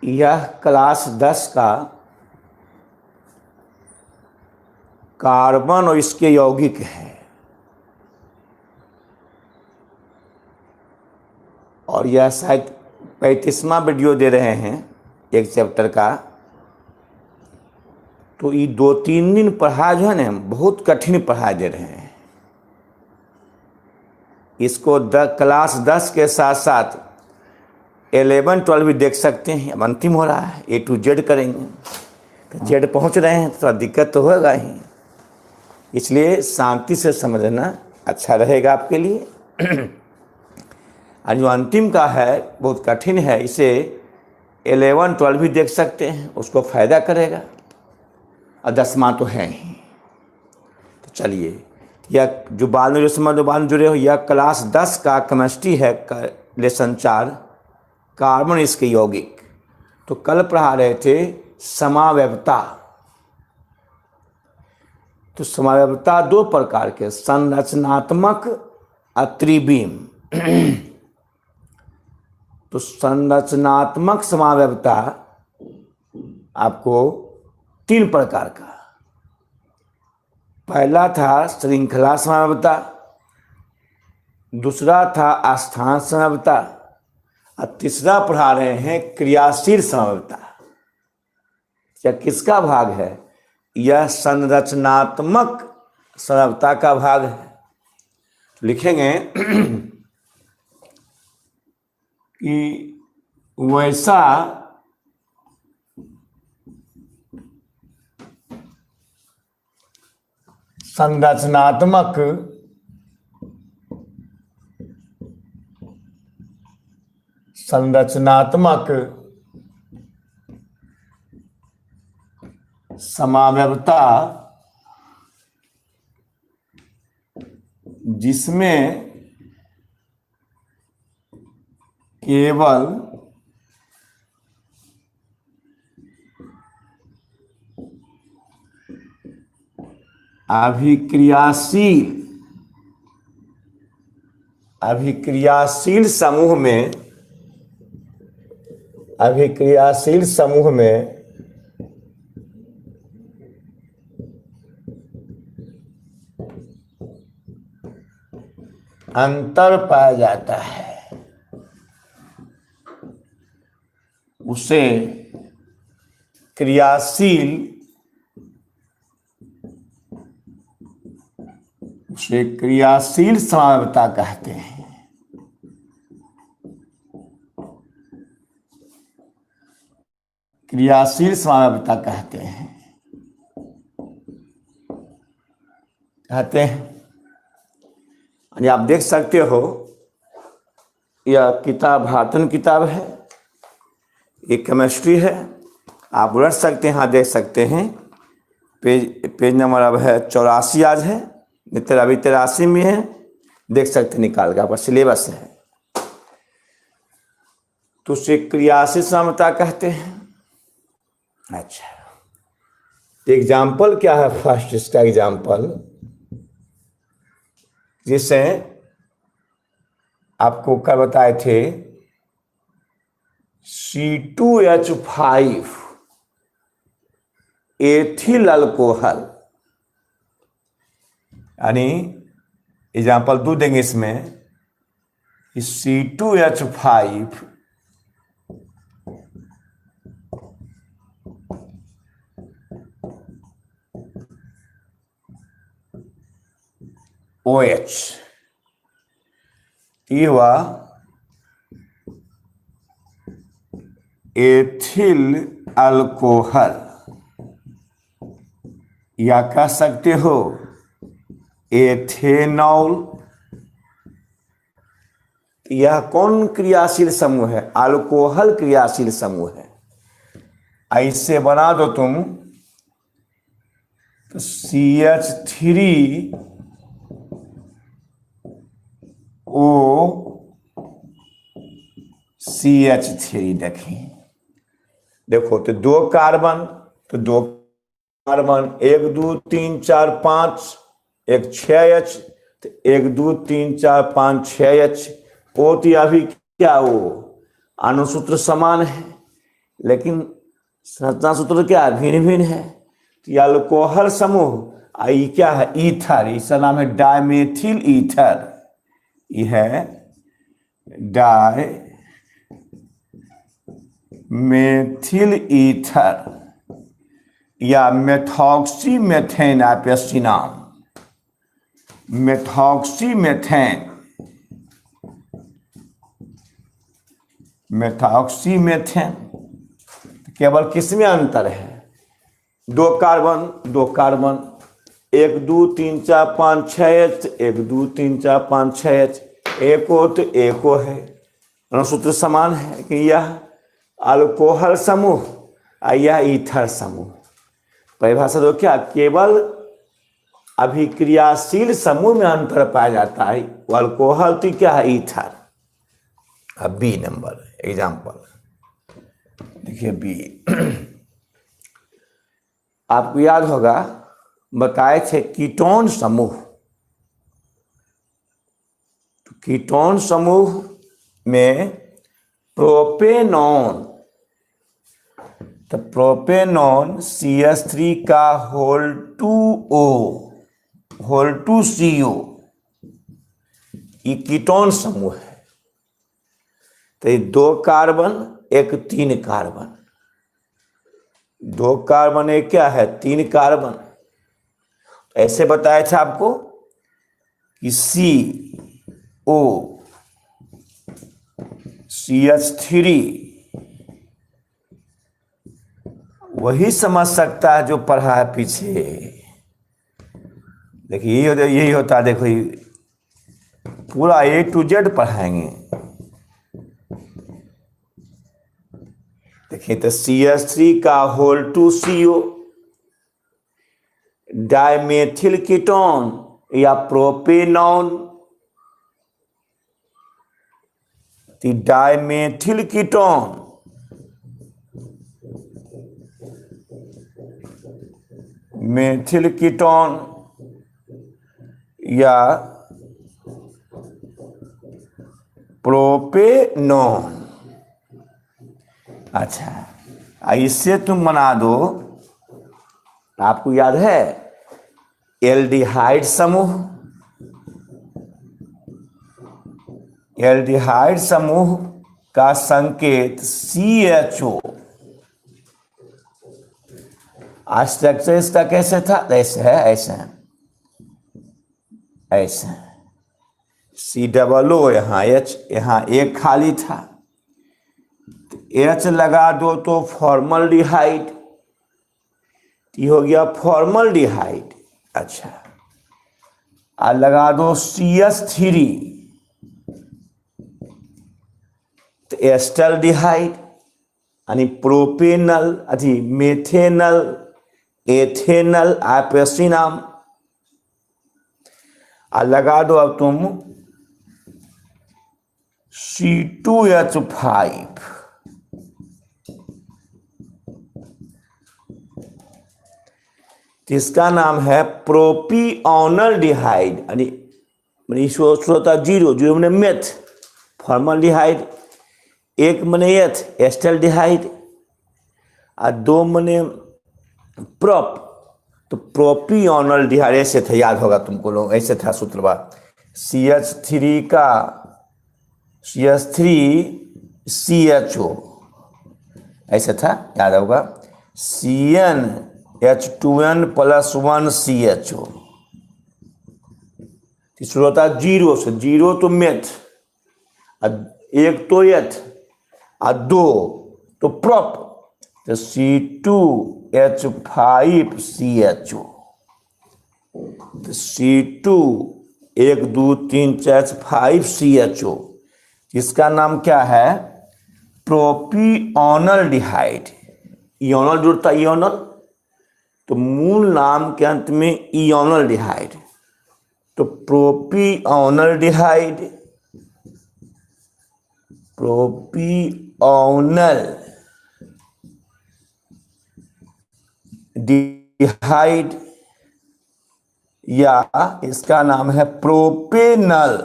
यह क्लास 10 का कार्बन और इसके यौगिक है और यह शायद 35वां वीडियो दे रहे हैं एक चैप्टर का। तो ये 2-3 दिन पढ़ा जो है ना, बहुत कठिन पढ़ा दे रहे हैं। इसको क्लास 10 के साथ साथ 11-12 भी देख सकते हैं। अब अंतिम हो रहा है, A to Z करेंगे तो Z पहुंच रहे हैं, थोड़ा दिक्कत तो होगा ही, इसलिए शांति से समझना अच्छा रहेगा आपके लिए। और जो अंतिम का है बहुत कठिन है, इसे 11-12 भी देख सकते हैं, उसको फायदा करेगा, और 10वां तो है ही। तो चलिए, यह जो बाद जुड़े हो, यह क्लास 10 का केमिस्ट्री है, लेसन 4 कार्बन इसके यौगिक। तो कल पढ़ा रहे थे समावयवता। तो समावयवता 2 प्रकार के, संरचनात्मक और त्रिविम। तो संरचनात्मक समावयवता आपको 3 प्रकार का। पहला था श्रृंखला समावयवता, दूसरा था आस्थान समावयवता, और तीसरा पढ़ा रहे हैं क्रियाशील समावयवता। यह किसका भाग है? यह संरचनात्मक समावयवता का भाग है। तो लिखेंगे कि वैसा संरचनात्मक समावयवता जिसमें केवल अभिक्रियाशील समूह में अंतर पाया जाता है, उसे क्रियाशील समावयवता कहते हैं। क्रियाशील समावयवता कहते हैं। आप देख सकते हो, यह किताब भारतन किताब है, एक केमिस्ट्री है। आप रट सकते हैं, हाँ देख सकते हैं। पेज नंबर अब है 84 आज है, मित्र अभी 83 में है, देख सकते निकाल के, आपका सिलेबस है। तो उसे क्रियाशील समावयवता कहते हैं। अच्छा, एग्जाम्पल क्या है? फर्स्ट इसका एग्जाम्पल, जिसे आपको कल बताए थे, C2H5 एथिल अल्कोहल। यानी एग्जाम्पल 2 देंगे इसमें, C2H5 OH, ये हुआ एथिल अल्कोहल, या कह सकते हो एथेनॉल। यह कौन क्रियाशील समूह है? अल्कोहल क्रियाशील समूह है। ऐसे बना दो तुम, तो CH3O CH3 देखो, तो 2 कार्बन, तो 2 कार्बन, 1 2 3 4 5, एक 6H, तो 1 2 3 4 5 6H। O तो अभी क्या, वो अनुसूत्र समान है, लेकिन संरचना सूत्र क्या है, भिन्न भिन्न है। तो ये अल्कोहल समूह, ये क्या है, ईथर, इसका नाम है डायमेथिल ईथर। ये है डायमेथिल ईथर या मेथॉक्सीमेथेन एपेसिनाम, मेथॉक्सीमेथेन, मेथॉक्सीमेथेन। केवल किसमें अंतर है, 2 कार्बन 2 कार्बन, 1 2 3 4 5 6 H, 1 2 3 4 5 6 H, एक O तो एक O है, सूत्र समान है कि यह अल्कोहल समूह और यह ईथर समूह। परिभाषा दो क्या, केवल अभिक्रियाशील समूह में अंतर पाया जाता है, वो अल्कोहल तो क्या है, ईथर। अब बी नंबर एग्जाम्पल देखिए, बी आपको याद होगा बताए थे कीटोन समूह। तो कीटोन समूह में प्रोपेनॉन, तो प्रोपेनॉन CH3 का होल 2O होल 2CO, ये कीटोन समूह है। तो ये 2 कार्बन 1 3 कार्बन, 2 कार्बन एक क्या है, 3 कार्बन। ऐसे बताया था आपको कि CO CH3 वही समझ सकता है जो पढ़ा है पीछे। देखिए यही होता है, देखो पूरा A to Z पढ़ाएंगे। देखिए तो CH3 का होल 2CO, डायमेथिल कीटोन या propanone, dimethyl ketone, methyl ketone या प्रोपेनॉन। अच्छा, इससे तुम बना दो, आपको याद है एल्डिहाइड समूह, एल्डिहाइड समूह का संकेत CHO। स्ट्रक्चर इसका कैसे था, ऐसे है, ऐसे है, ऐसे COO, यहाँ H, यहाँ एक खाली था, तो H लगा दो तो फॉर्मल्डिहाइड, ये हो गया फॉर्मल्डिहाइड। अच्छा, और लगा दो CH3 तो एस्टल्डिहाइड, यानी प्रोपेनल, मेथेनल एथेनल एपेसिनाम। और लगा दो अब तुम C2H5, इसका नाम है प्रोपिओनल डिहाइड, यानी श्रोता 0 0 मैंने मेथ, फॉर्मल्डिहाइड 1 मने एथ एस्टल्डिहाइड, और 2 मने प्रोप, तो प्रोपिओनल डिहाइड। ऐसे था, याद होगा तुमको लोग, ऐसे था सूत्रवा, CH3 का CH3 CHO, ऐसे था, याद होगा, CnH2n + 1 CHO। श्रोता 0 से 0 तो मेथ, 1 तो एथ, और 2 तो प्रोप, तो C2H5 CHO। तो C2 1 2 3 4 5 CHO, इसका नाम क्या है, प्रोपिओनल डिहाइड। इयोनल जुड़ता, इयोनल, तो मूल नाम के अंत में इयोनल डिहाइड, तो प्रोपिओनल डिहाइड, प्रोपिओनल डिहाइड, या इसका नाम है प्रोपेनल,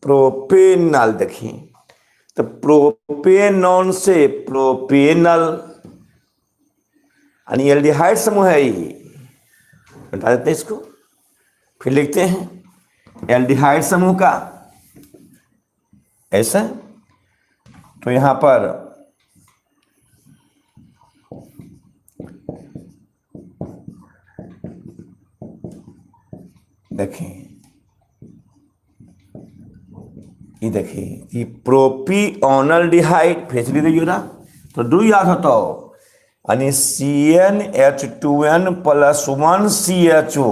प्रोपेनल। देखिए तो प्रोपेनॉन से प्रोपेनल यानी एल्डिहाइड समूह है ये। बता देते हैं इसको, फिर लिखते हैं एल्डिहाइड समूह का ऐसा। तो यहां पर देखें, ये देखिए कि प्रोपियोनल डिहाइड फिर से दीजिए ना, तो डू याद होता हो यानी CnH2n + 1 CHO,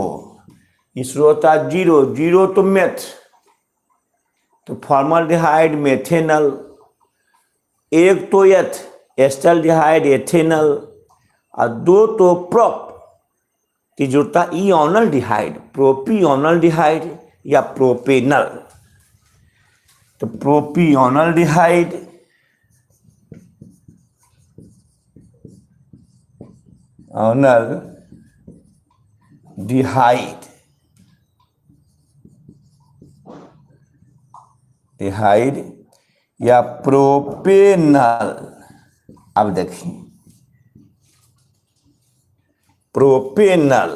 इसरो होता 0 0 तो मेथ, तो फॉर्मलडिहाइड मेथेनल, एक तो एस्टल्डिहाइड एथेनल, और दो तो प्रोप, तीसरा इओनल डिहाइड, प्रोपियोनल डिहाइड या प्रोपेनल। तो प्रोपियोनल डिहाइड ओनल डिहाइड या प्रोपेनल। अब देखिए प्रोपेनल,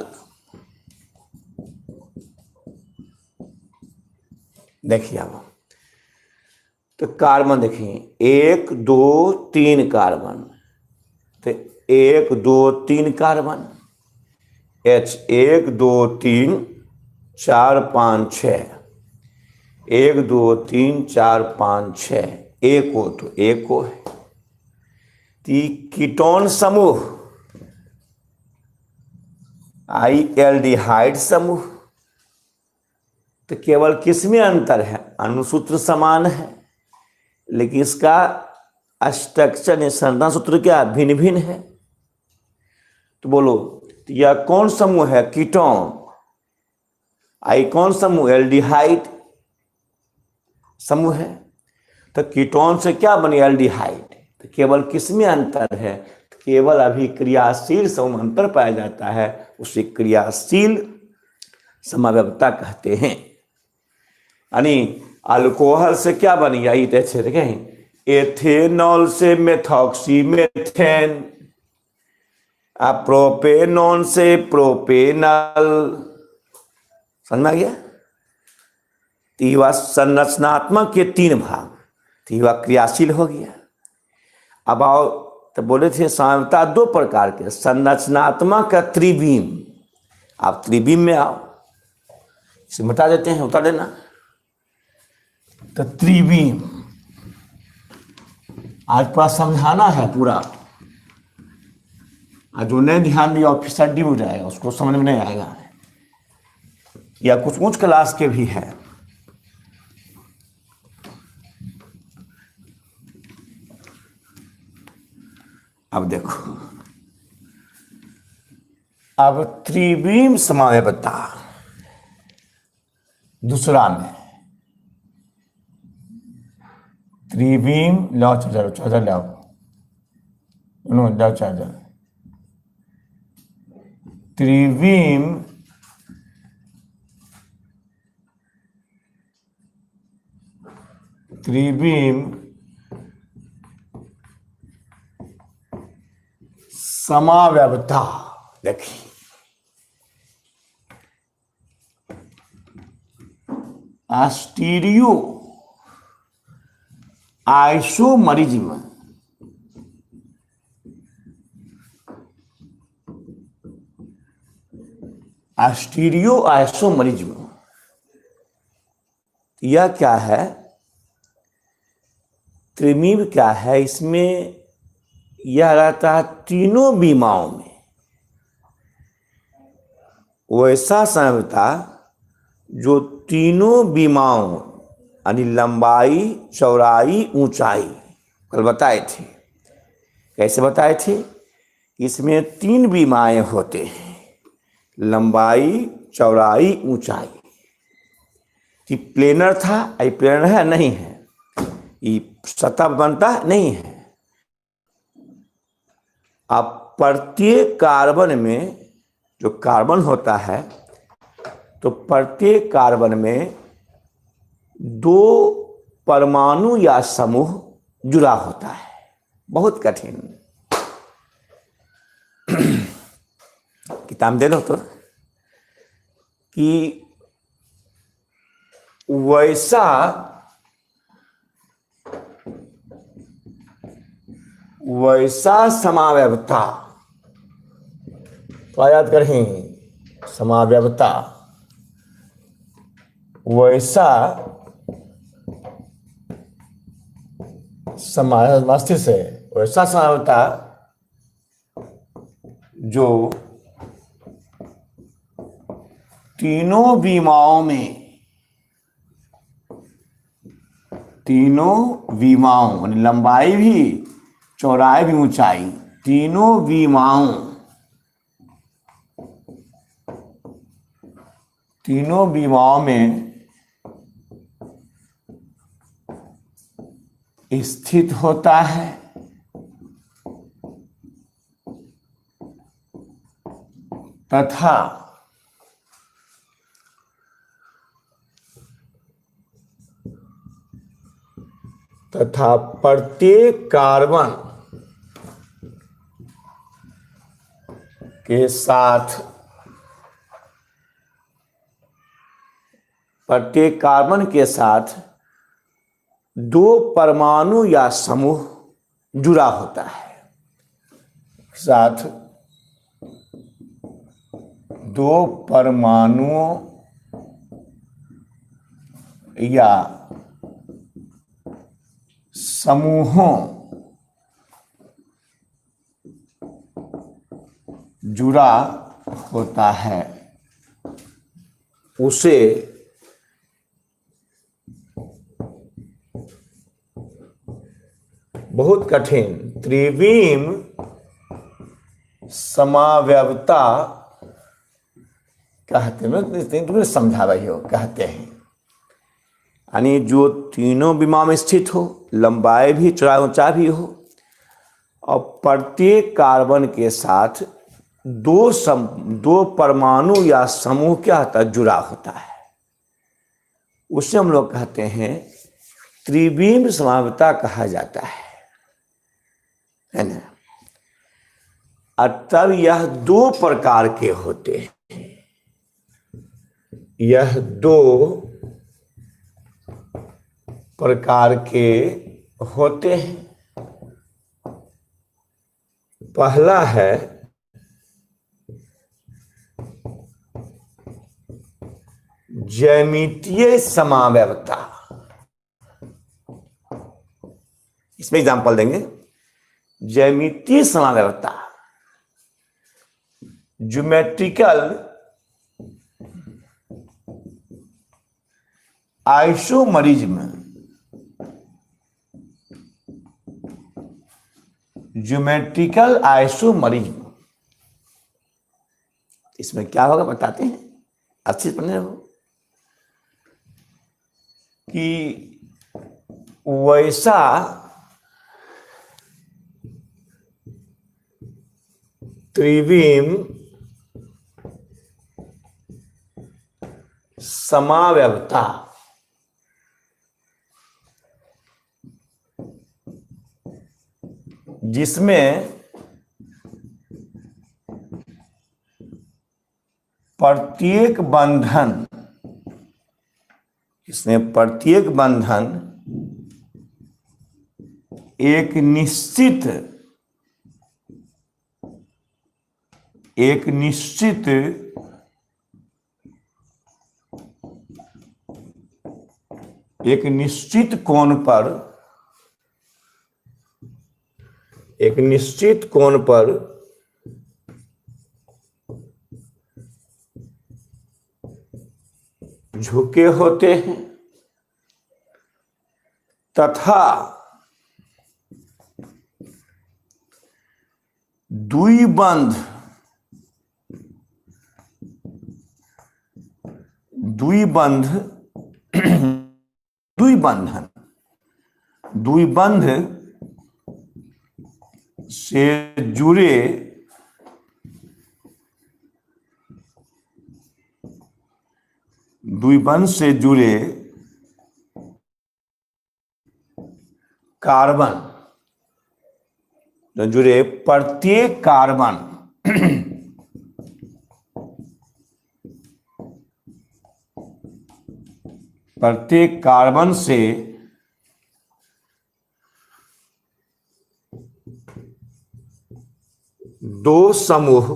देखिए अब तो कार्बन देखिए 1 2 3 कार्बन, तो 1 2 3 कार्बन, H 1 2 3 4 5 6, 1 2 3 4 5 6, एक हो तो एक हो है। कीटोन समूह एल्डिहाइड समूह, तो केवल किसमें अंतर है, अणुसूत्र समान है लेकिन इसका स्ट्रक्चर संरचना सूत्र क्या भिन्न भिन्न है। तो बोलो तो यह कौन समूह है, कीटोन। कौन समूह, एल्डिहाइड समूह है। तो कीटोन से क्या बने, एल्डिहाइड। तो केवल किसमें अंतर है, तो केवल अभी क्रियाशील समूह अंतर पाया जाता है, उसे क्रियाशील समव्यवता कहते हैं। यानी अल्कोहल से क्या बनी, यही देखें एथेनॉल से मेथॉक्सीमेथेन, प्रोपेनॉन से प्रोपेनल। समझ में आ गया। तीवा संरचनात्मक के 3 भाग, तीवा क्रियाशील हो गया। अब आओ तो बोले थे साम्यता 2 प्रकार के, संरचनात्मक का त्रिविम। आप त्रिविम में आओ, इसे मिटा देते हैं, उतार देना। तो त्रिविम आज पूरा समझाना है पूरा, जो नहीं ध्यान दिया ऑफिसर डी हो जाएगा, उसको समझ में नहीं आएगा, या कुछ उच्च क्लास के भी है। अब देखो, अब त्रिविम समव्यवता दूसरा में, त्रिविम लाओ चार्जर लाओ, लाओ चार्जर। त्रिविम समव्यवता। देखिए स्टीरियो आइसोमरिज्म, स्टीरियो आइसोमरिज्म यह क्या है, त्रिविम क्या है, इसमें यह रहता है तीनों बीमाओं में। वैसा समव्यवता जो तीनों बीमाओं यानी लंबाई चौड़ाई ऊंचाई कल बताए थे। कैसे बताए थे, इसमें 3 बीमाएं होते हैं, लंबाई चौड़ाई ऊंचाई। कि प्लेनर था, ये प्लेनर है नहीं है, ये सतह बनता नहीं है। अब प्रत्येक कार्बन में जो कार्बन होता है, तो प्रत्येक कार्बन में दो परमाणु या समूह जुड़ा होता है। बहुत कठिन। किताब दे दो तो कि वैसा समावयवता, तो याद करें समावयवता, वैसा मस्तिष्क से वैसा समावयवता जो तीनों विमाओं यानी लंबाई भी, चौड़ाई भी, ऊंचाई, तीनों विमाओं में स्थित होता है तथा प्रत्येक कार्बन के साथ दो परमाणु या समूह जुड़ा होता है। साथ दो परमाणुओं या समूहों जुड़ा होता है, उसे बहुत कठिन त्रिविम समावयवता कहते हैं। तुम्हें समझा रही हो, कहते हैं यानी जो तीनों विमा में स्थित हो, लंबाई भी, चौड़ाई, ऊंचाई भी हो, और प्रत्येक कार्बन के साथ दो परमाणु या समूह क्या होता है, जुड़ा होता है, उसे हम लोग कहते हैं त्रिविम समावयवता कहा जाता है ना। और तब यह दो प्रकार के होते हैं, यह दो प्रकार के होते हैं। पहला है ज्यामितीय समावयवता। इसमें एग्जांपल देंगे। ज्यामितीय समावयवता, ज्योमेट्रिकल आइसोमरिज्म, ज्योमेट्रिकल आइसोमरिज्म। इसमें क्या होगा बताते हैं, अच्छी पढ़ने हो कि वैसा त्रिविम समावयवता जिसमें प्रत्येक बंधन एक निश्चित कोण पर झुके होते हैं तथा द्विबंध से जुड़े कार्बन जो जुड़े, प्रत्येक कार्बन प्रत्येक कार्बन से दो समूह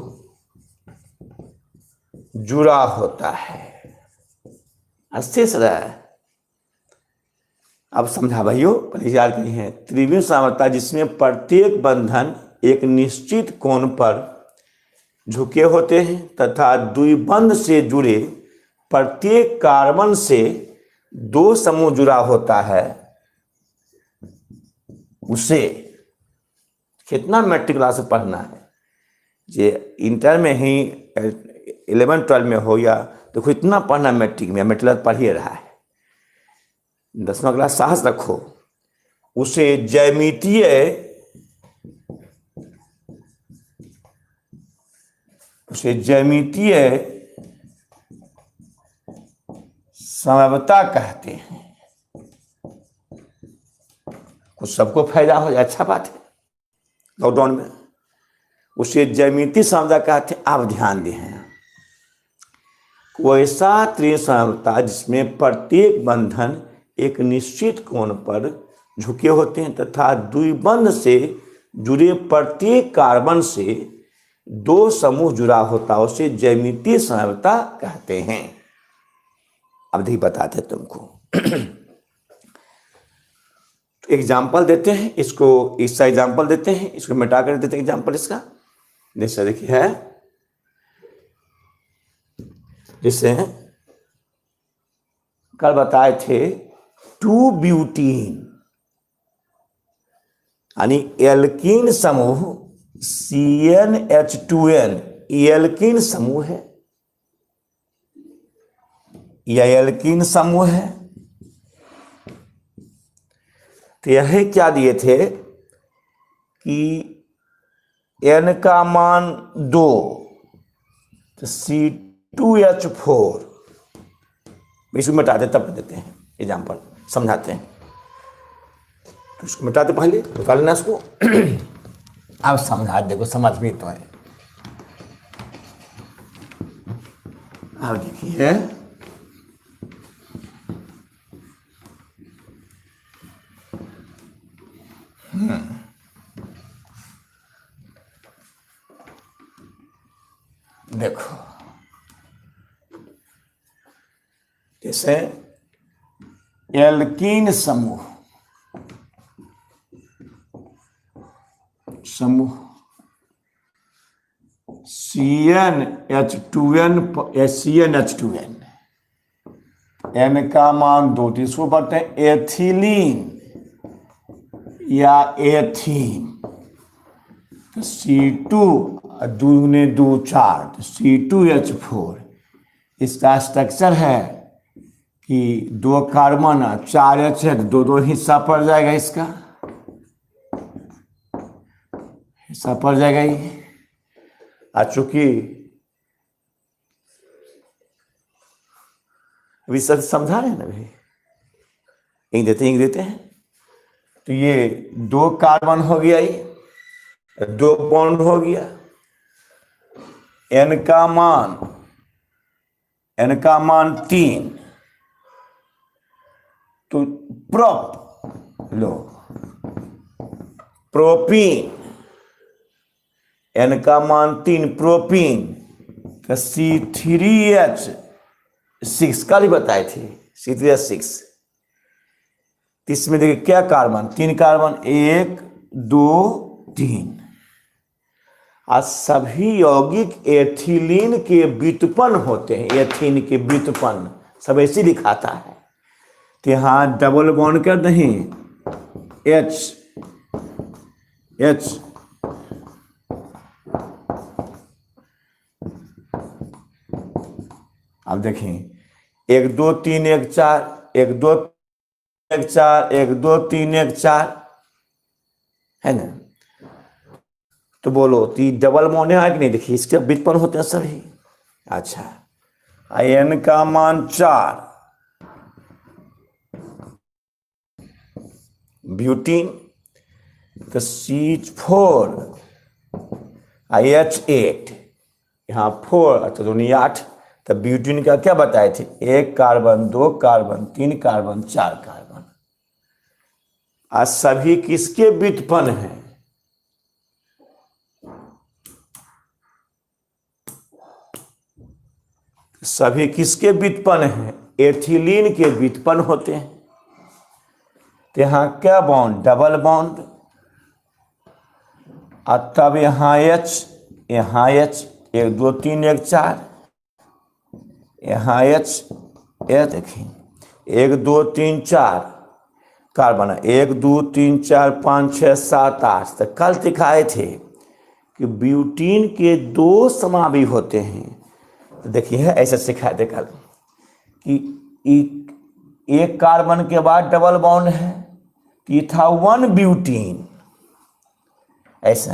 जुड़ा होता है। अस्सी से रहा है। अब समझा भाइयों, परिचार कही है त्रिविम साम्यता जिसमें प्रत्येक बंधन एक निश्चित कोण पर झुके होते हैं तथा द्विबंध से जुड़े प्रत्येक कार्बन से दो समूह जुड़ा होता है, उसे कितना मैट्रिक क्लास से पढ़ना है, जे इंटर में ही 11-12 में हो या देखो इतना पढ़ना मैट्रिक में, मैट्रिक पढ़ ही रहा है। 10वां क्लास साहस रखो। उसे ज्यामितीय समवर्तता कहते हैं। कुछ सबको फायदा हो जाए, अच्छा बात है। लॉकडाउन में उसे ज्यामितीय समवर्तता कहते हैं। आप ध्यान दें, वैसा त्रिविम समवर्तता जिसमें प्रत्येक बंधन एक निश्चित कोण पर झुके होते हैं तथा द्विबंध से जुड़े प्रत्येक कार्बन से दो समूह जुड़ा होता है, उसे ज्यामितीय समवर्तता कहते हैं। अब देखिए बताते तुमको एग्जाम्पल देते हैं, इसको इसका एग्जाम्पल देते हैं, इसको मिटा कर देते हैं एग्जाम्पल इसका। जैसे देखिए है, जैसे कल बताए थे 2-ब्यूटीन यानी एल्कीन समूह CnH2n एल्कीन समूह है, यह एल्कीन समूह है। तो यह क्या दिए थे कि n का मान 2 तो C2H4, इसको मिटाते तब देते हैं एग्जाम्पल, समझाते हैं। तो इसको मिटाते पहले निकाल लेना इसको। अब समझा देखो, समझ में तो है। अब देखिए देखो, जैसे एल्कीन समूह CnH2n n का मान 2, तो इसको पढ़ते हैं एथिलीन या एथीन। तो C2 2 ने 2 4 तो C2H4। इसका स्ट्रक्चर है कि 2 कार्बन 4 H है, तो 2 हिस्सा पड़ जाएगा, इसका हिस्सा पड़ जाएगा ये। चूंकि अभी सब समझा रहे हैं ना भाई, इंक देते हैं। तो ये 2 कार्बन हो गया, ये 2 बॉन्ड हो गया। n का मान 3, तो प्रोपीन n का मान 3 प्रोपीन का C3H6 का भी बताए थे, C3H6। इसमें देखिए क्या कार्बन, 3 कार्बन, 1 2 3। आज सभी यौगिक एथिलीन के व्युत्पन्न होते हैं, एथीन के व्युत्पन्न सब ऐसे दिखाता है। तो यहाँ डबल बॉन्ड कर नहीं, H अब देखें 1 2 3 1 4 1 2 1 4 1 2 3 1 4 है ना। तो बोलो तो डबल बॉन्ड है कि नहीं, देखिए इसके व्युत्पन्न होते हैं सभी। अच्छा, n का मान 4 ब्यूटीन, तो C4H8, यहाँ 4 तो दुनिया 8, तो ब्यूटीन का क्या बताए थे, 1 कार्बन 2 कार्बन 3 कार्बन 4 कार्बन। आज सभी किसके व्युत्पन्न हैं, सभी किसके व्युत्पन्न हैं, एथिलीन के व्युत्पन्न होते हैं। तो यहाँ क्या बॉन्ड, डबल बॉन्ड, और तब यहाँ H, 1 2 3 1 4, यहाँ H, यह देखिए 1 2 3 4 कार्बन, 1 2 3 4 5 6 7 8। तो कल दिखाए थे कि ब्यूटीन के 2 समावयव होते हैं। तो देखिए ऐसे सिखाए थे कल कि एक कार्बन के बाद डबल बॉन्ड है, तो ये था 1 ब्यूटीन, ऐसा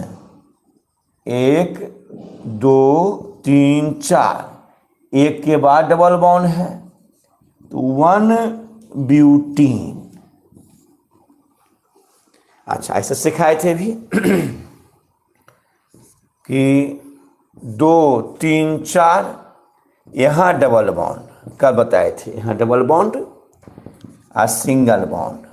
1 2 3 4, 1 के बाद डबल बॉन्ड है तो 1 ब्यूटीन। अच्छा ऐसे सिखाए थे भी कि 2 3 4 यहाँ डबल बॉन्ड, कल बताए थे, यहाँ डबल बॉन्ड और सिंगल बॉन्ड।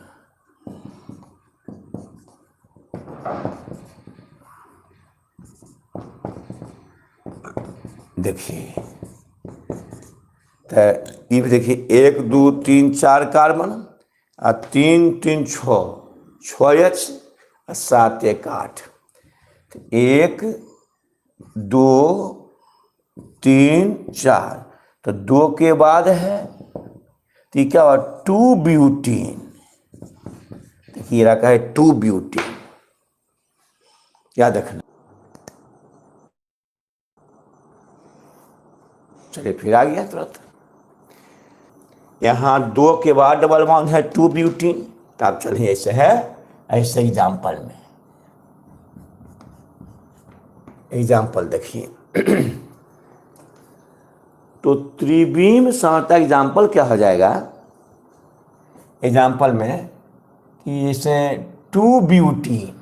देखिए तो ये देखिए 1 2 3 4 कार्बन और 3 3 6 6H और 7 1 8। 1 2 3 4, तो 2 के बाद है तो ये क्या हुआ, 2 ब्यूटीन। देखिए रखा है 2 ब्यूटीन, याद रखना। चलिए फिर आ गया तुरंत, यहाँ 2 के बाद डबल बॉन्ड है 2 ब्यूटीन। तो आप चलिए ऐसे है, ऐसे एग्जाम्पल में, एग्जाम्पल देखिए तो त्रिविम समता एग्जाम्पल क्या हो जाएगा, एग्जाम्पल में कि जैसे 2 ब्यूटीन,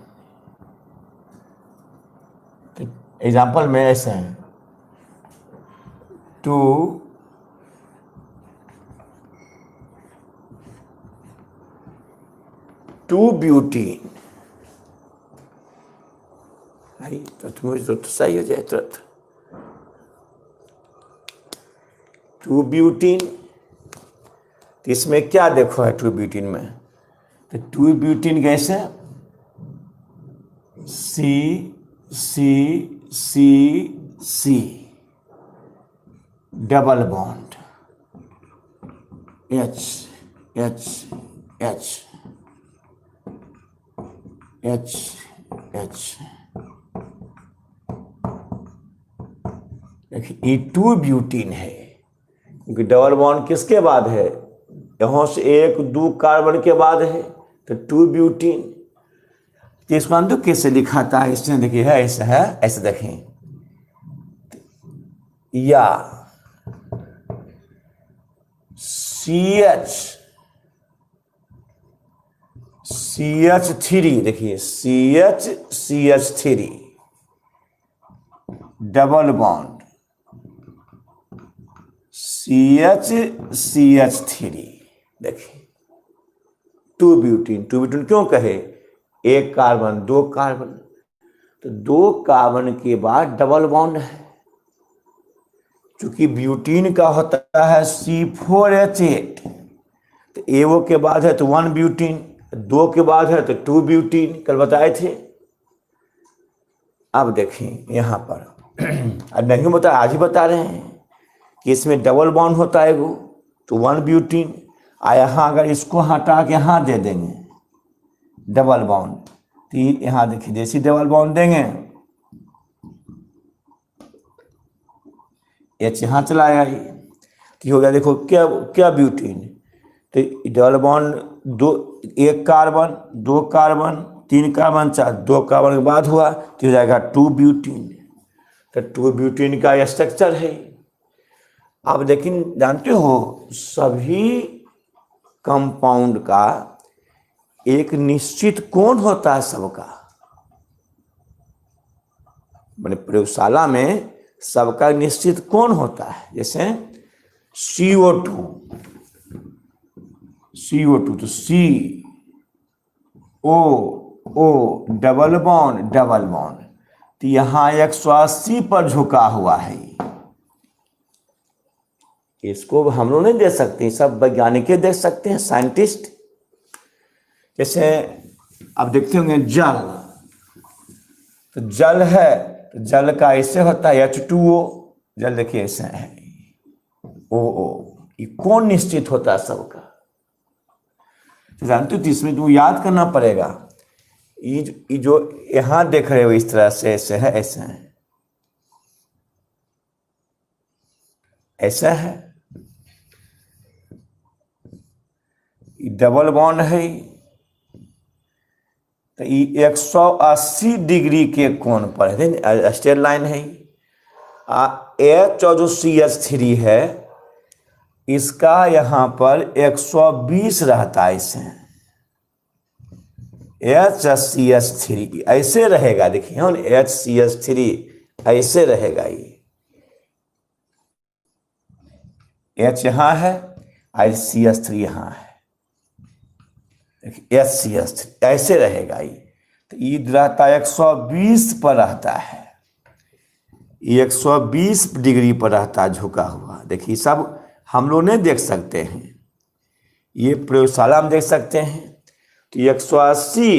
तो एग्जाम्पल में ऐसे हैं 2 ब्यूटीन, तो तुम्हें तो सही हो जाए तुरंत। 2 ब्यूटीन, तो इसमें क्या देखो है 2 ब्यूटीन में, तो 2 ब्यूटीन कैसे, C C C C double bond, H H H H H। देखिए ये 2 ब्यूटीन है, क्योंकि डबल बॉन्ड किसके बाद है, यहाँ से 1 2 कार्बन के बाद है, तो 2 ब्यूटीन। तो इसको हम तो कैसे दिखाता है, इसमें देखिए है ऐसा है, ऐसे देखें, या CH3, देखिए CH3 डबल बॉन्ड CH3, देखिए 2 ब्यूटीन। 2 ब्यूटीन क्यों कहे, 1 कार्बन 2 कार्बन, तो 2 कार्बन के बाद डबल बॉन्ड है, चूंकि ब्यूटीन का होता है C4H8, तो एओ के बाद है तो 1 ब्यूटीन, 2 के बाद है तो 2 ब्यूटीन, कल बताए थे। अब देखें यहाँ पर नहीं बता, आज ही बता रहे हैं कि इसमें डबल बॉन्ड होता है वो, तो 1 ब्यूटीन। आ यहाँ अगर इसको हटा के यहाँ दे देंगे डबल बॉन्ड, तो यहाँ देखिए जैसे डबल बॉन्ड देंगे H यहाँ चला आया, तो हो गया देखो क्या क्या ब्यूटीन, तो double bond 1 carbon 2 carbon 3 carbon 4, 2 carbon के बाद हुआ तो हो जाएगा 2 ब्यूटीन। तो 2 ब्यूटीन का स्ट्रक्चर है। अब लेकिन जानते हो सभी कंपाउंड का एक निश्चित कोण होता है सबका, मैंने प्रयोगशाला में सबका निश्चित कोण होता है। जैसे CO2 तो CO डबल बॉन्ड तो यहां 180 पर झुका हुआ है। इसको हम लोग नहीं देख सकते, सब वैज्ञानिक देख सकते हैं, साइंटिस्ट। जैसे आप देखते होंगे जल, तो जल है तो जल का ऐसे होता है H2O, जल देखिए ऐसे है OO, ये कौन निश्चित होता है सबका, तो जानते हो, तो इसमें तुम याद करना पड़ेगा। ये जो यहां देख रहे हो इस तरह से ऐसे है, ऐसे है, ऐसा है, डबल बॉन्ड है, तो ये 180 डिग्री के कोण पर है, स्ट्रेट लाइन है। H और जो CH3 है इसका यहां पर 120 रहता है, इसे HCH3 ऐसे रहेगा, देखिए HCH3 ऐसे रहेगा, ये H यहां है, CH3 यहां है, HCH3 ऐसे रहेगा ये, तो ये रहता है 120 पर रहता है, ये 120 डिग्री पर रहता है झुका हुआ। देखिए सब हम लोग नहीं देख सकते हैं, ये प्रयोगशाला में देख सकते हैं। तो 180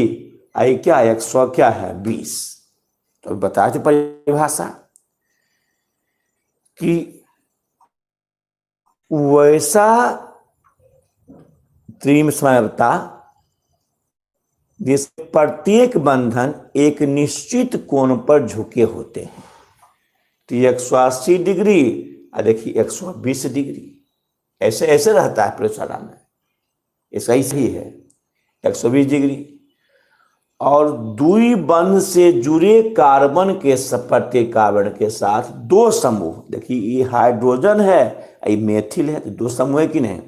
आई क्या, 100 क्या है 20, तो बताए थे परिभाषा कि वैसा त्रिसमता जिसमें प्रत्येक बंधन एक निश्चित कोण पर झुके होते हैं। तो 180 डिग्री और देखिए 120 डिग्री, ऐसे ऐसे रहता है प्रयोगशाला में, ऐसा ही है 120 डिग्री। और द्वि बंध से जुड़े कार्बन के प्रत्येक कार्बन के साथ दो समूह, देखिए ये हाइड्रोजन है, ये मेथिल है, तो दो समूह है कि नहीं,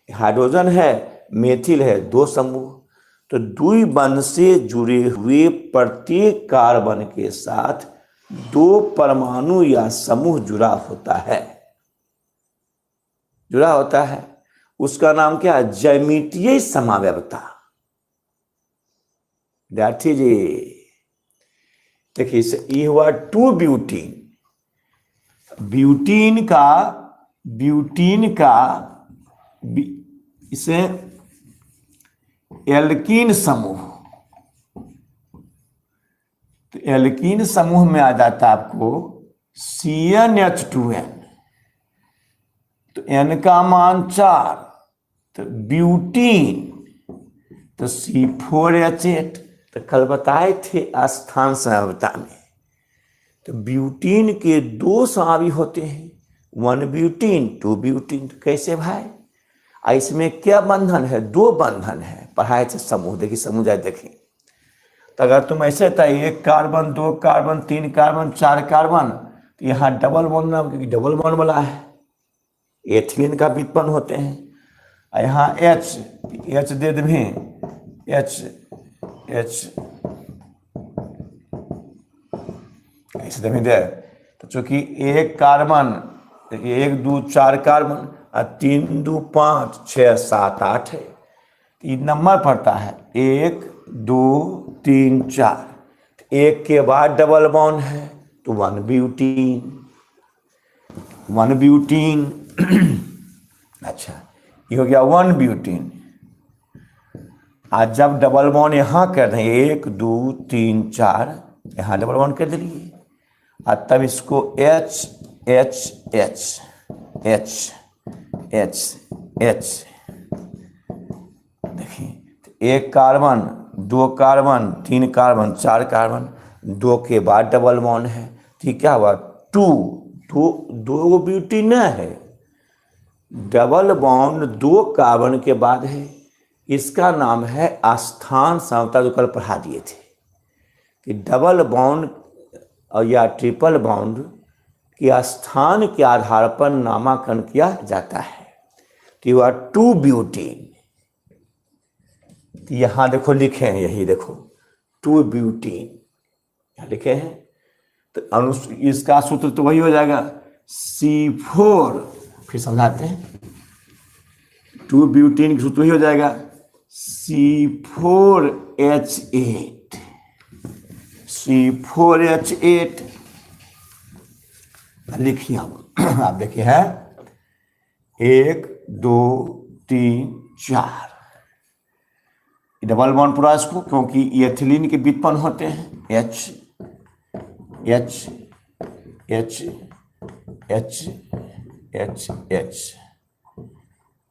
हाइड्रोजन है मेथिल है, दो समूह। तो द्वि बंध से जुड़े हुए प्रत्येक कार्बन के साथ दो परमाणु या समूह जुड़ा होता है, उसका नाम क्या है, ज्यामितीय समव्यवता। विद्यार्थी जी देखिए, ये हुआ 2 ब्यूटीन, ब्यूटीन का इसे एल्कीन समूह, तो एल्कीन समूह में आ जाता है आपको CnH2n, तो N का मान 4, तो ब्यूटीन तो C4H8, तो कल बताए थे स्थान समव्यवता में। तो ब्यूटीन के दो समूह होते हैं, 1 ब्यूटीन 2 ब्यूटीन, तो कैसे भाई, इसमें क्या बंधन है, दो बंधन है, पढ़ाए थे समूह, देखिए समूह जाए देखिए। तो अगर तुम ऐसे था 1 कार्बन 2 कार्बन 3 कार्बन 4 कार्बन, तो यहाँ डबल बॉन्ड ना, क्योंकि डबल बॉन्ड वाला है, एथिलीन का व्युत्पन्न होते हैं। यहाँ H दे दें, H ऐसे दे, तो चूंकि 1 कार्बन 1 2 4 कार्बन और 3 2 5 6 7 8 है, ये नंबर पड़ता है 1 2 3 4, 1 के बाद डबल बॉन्ड है तो 1 ब्यूटीन अच्छा ये हो गया 1 ब्यूटीन। आज जब डबल बॉन्ड यहाँ कर रहे हैं 1 2 3 4, यहाँ डबल बॉन्ड कर दिए, और तब इसको H देखिए, 1 कार्बन 2 कार्बन 3 कार्बन 4 कार्बन, 2 के बाद डबल बॉन्ड है, ठीक क्या हुआ 2 ब्यूटीन है, डबल बॉन्ड 2 कार्बन के बाद है, इसका नाम है स्थान समता, जो कल पढ़ा दिए थे कि डबल बॉन्ड और या ट्रिपल बॉन्ड के स्थान के आधार पर नामांकन किया जाता है। तो यह 2 ब्यूटीन, तो यहाँ देखो लिखे हैं, यही देखो 2 ब्यूटीन यहाँ लिखे हैं। तो इसका सूत्र तो वही हो जाएगा C4, फिर समझाते हैं। 2 ब्यूटीन का सूत्र वही हो जाएगा C4H8, C4H8 लिखिए आप देखिए है 1 2 3 4 डबल बॉन्ड पूरा इसको, क्योंकि एथिलीन के व्युत्पन्न होते हैं H H H H H H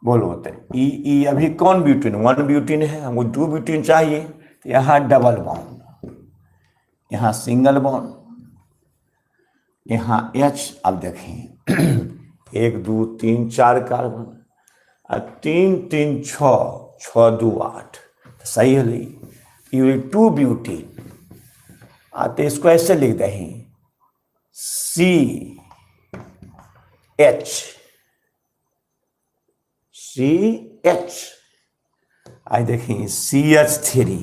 बोलो होते हैं। ई अभी कौन ब्यूटीन, 1 ब्यूटीन है, हमको 2 ब्यूटीन चाहिए, तो यहाँ डबल बॉन्ड, यहाँ सिंगल बॉन्ड, यहाँ H। अब देखें 1 2 3 4 कार्बन और 3 3 6 6 2 8, सही है। ये 2 ब्यूटीन आते, इसको ऐसे लिख दें CH। आज देखें CH3,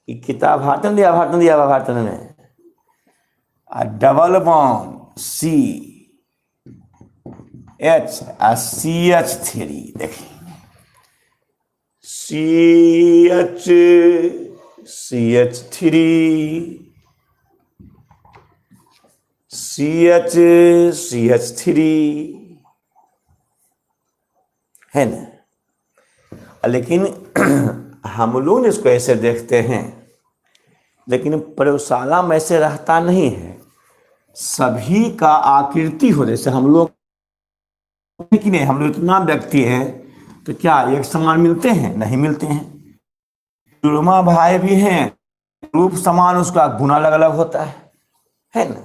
किताब हाथन दिया में डबल बॉन्ड CH और CH3 देखें CH3 CH3 है ना। लेकिन हम लोग इसको ऐसे देखते हैं, लेकिन प्रयोगशाला में ऐसे रहता नहीं है। सभी का आकृति हो, जैसे हम लोग कि नहीं, हम लोग इतना व्यक्ति हैं तो क्या एक समान मिलते हैं? नहीं मिलते हैं। जुड़वा भाई भी हैं, रूप समान, उसका गुण अलग अलग होता है ना।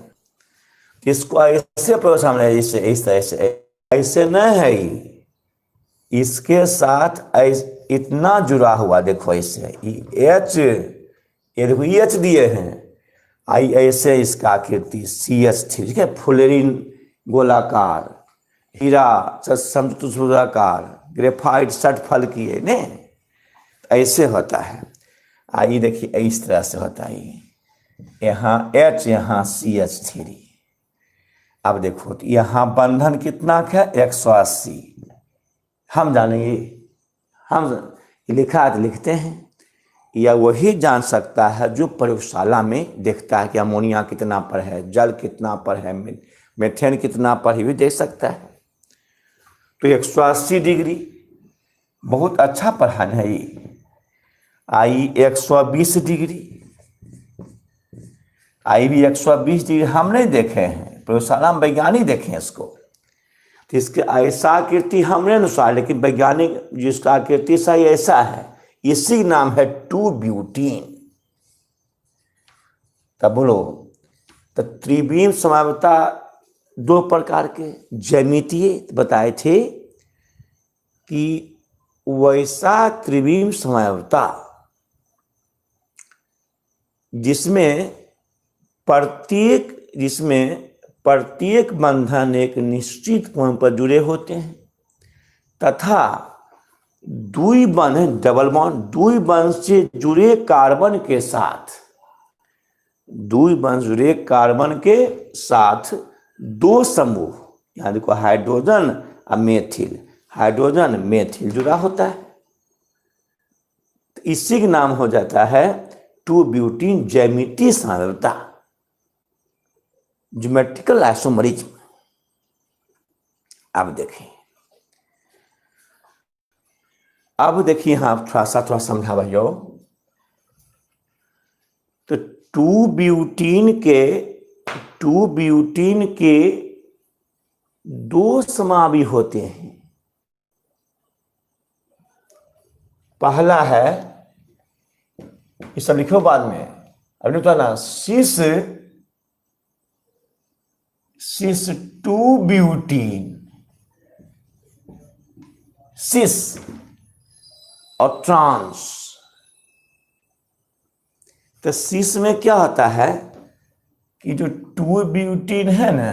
इसको ऐसे प्रयोगशाला ऐसे न है, इसके साथ इतना जुड़ा हुआ, देखो ऐसे H, ये देखो H दिए हैं, ऐसे इसका आकृति CH3, ठीक है, फुलरिन गोलाकार, हीरा समचतुष्फलकाकार, ग्रेफाइट षटफल किए ने, ऐसे होता है। आइए देखिए इस तरह से होता है, यहाँ H यहाँ CH3। अब देखो तो यहाँ बंधन कितना है 180, हम जानेंगे, हम लिखा है तो लिखते हैं, या वही जान सकता है जो प्रयोगशाला में देखता है कि अमोनिया कितना पर है, जल कितना पर है, मेथेन कितना पर है, भी देख सकता है। तो 180 डिग्री बहुत अच्छा पढ़ान है ये। आई 120 डिग्री, आई भी 120 डिग्री हम नहीं देखे हैं, प्रयोगशाला में वैज्ञानिक देखे हैं इसको। तो इसके ऐसा आकृति हमने अनुसार, लेकिन वैज्ञानिक जिसका आकृति सही ऐसा है, इसी नाम है 2 ब्यूटीन। तब बोलो, तो त्रिविम समवायता 2 प्रकार के ज्यामितीय बताए थे कि वैसा त्रिविम समवायता जिसमें प्रत्येक बंधन एक निश्चित कोण पर जुड़े होते हैं, तथा द्वि बंधन डबल बॉन्ड, द्वि बंध से जुड़े कार्बन के साथ, द्वि बंध जुड़े कार्बन के साथ 2 समूह, यहाँ देखो हाइड्रोजन और मेथिल, हाइड्रोजन मेथिल जुड़ा होता है, तो इसी का नाम हो जाता है 2 ब्यूटीन ज्यामितीय समवायता, ज्योमेट्रिकल आइसोमरिज्म। अब देखिए यहां थोड़ा सा समझा भाइयों। तो 2 ब्यूटीन के 2 समावि होते हैं। पहला है, ये सब लिखो बाद में, अभी तो ना सिस 2 ब्यूटीन, सिस और ट्रांस। तो सिस में क्या होता है कि जो 2 ब्यूटीन है ना,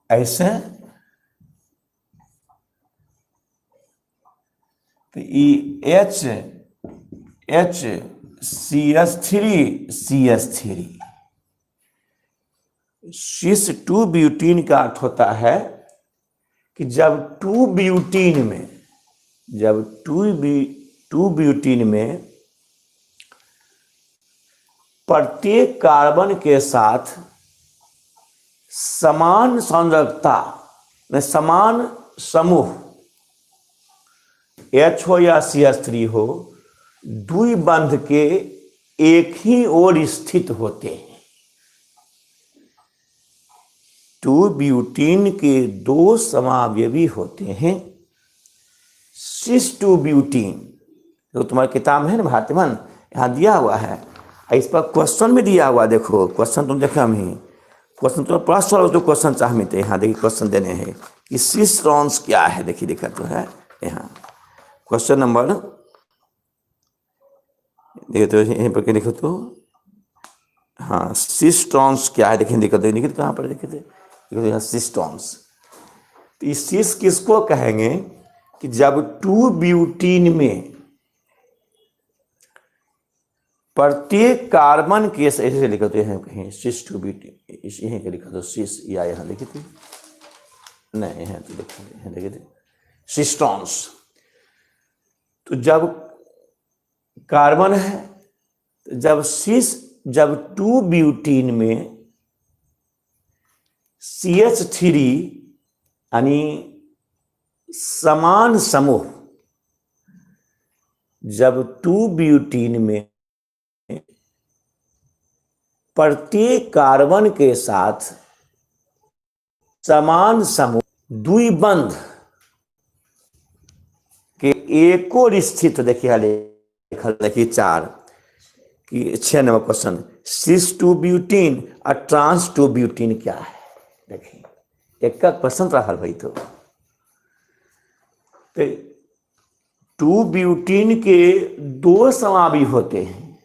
ऐसे तो HCS3 सिस 2 ब्यूटीन का अर्थ होता है कि जब 2 ब्यूटीन में प्रत्येक कार्बन के साथ समान सांद्रता में समान समूह H हो या CH3 हो, द्विबंध के एक ही ओर स्थित होते हैं। 2 ब्यूटीन के 2 समावयवी होते हैं। सिस 2 ब्यूटीन जो तुम्हारी किताब है ना भारतीयमन, यहाँ दिया हुआ है, इस पर क्वेश्चन भी दिया हुआ। देखो क्वेश्चन तुम देखा नहीं, क्वेश्चन तो प्लस जो क्वेश्चन चाह मिलते यहाँ देखिए क्वेश्चन देने हैं कि सिस ट्रांस क्या है। देखिए देखा तो है यहाँ क्वेश्चन नंबर, देखिए तो यहीं पर क्या देखो तो, हाँ सिस ट्रांस क्या है देखिए, देखो तो लिखित कहाँ पर देखे थे, देखो यहाँ सिस ट्रांस। तो इस सिस किसको कहेंगे कि जब 2 ब्यूटीन में प्रत्येक कार्बन के ऐसे लिखा तो यहाँ कहीं सिस 2 ब्यूटीन, यहीं के लिखा तो सिस, या यहाँ लिखे थे नहीं, यहाँ तो देखे थे सिस ट्रांस। तो जब कार्बन है, जब 2 ब्यूटीन में CH3 यानी समान समूह, जब 2 ब्यूटीन में प्रत्येक कार्बन के साथ समान समूह द्विबंध के एक और स्थित, देखिए देखिए 4 कि 6 नंबर क्वेश्चन, सिस 2 ब्यूटीन और ट्रांस 2 ब्यूटीन क्या है। देखिए एक का क्वेश्चन रहा भाई। तो 2 ब्यूटीन के 2 समावयवी होते हैं।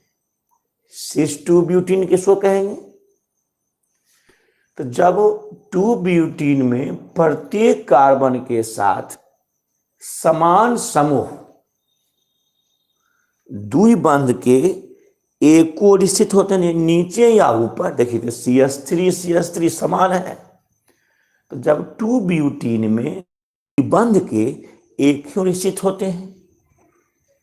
सिस 2 ब्यूटीन किसको कहेंगे, तो जब 2 ब्यूटीन में प्रत्येक कार्बन के साथ समान समूह द्विबंध के एक और स्थित होते हैं, नीचे या ऊपर। देखिए CH3 समान है, तो जब 2 ब्यूटीन में द्विबंध के एक ही ओर स्थित होते हैं,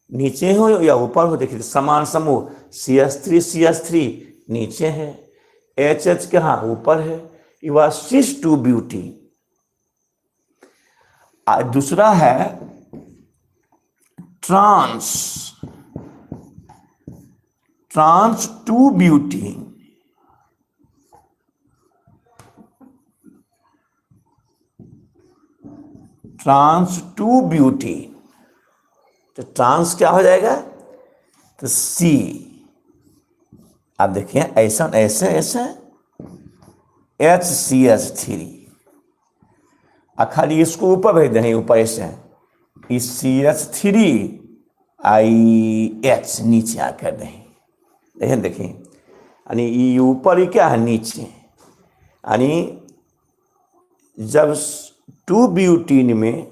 नीचे हो या ऊपर हो। देखिए समान समूह CH3 नीचे है, HH कहाँ ऊपर है, ये हुआ सिस 2 ब्यूटीन। दूसरा है ट्रांस 2 ब्यूटीन। ट्रांस 2 ब्यूटीन, तो ट्रांस क्या हो जाएगा, तो C। आप देखिए ऐसा HCH3, खाली इसको ऊपर भेज दें, ऊपर ऐसे इस CH3IH नीचे आकर दें। देखिए यानी ये ऊपर ही क्या है, नीचे। यानी जब 2 ब्यूटीन में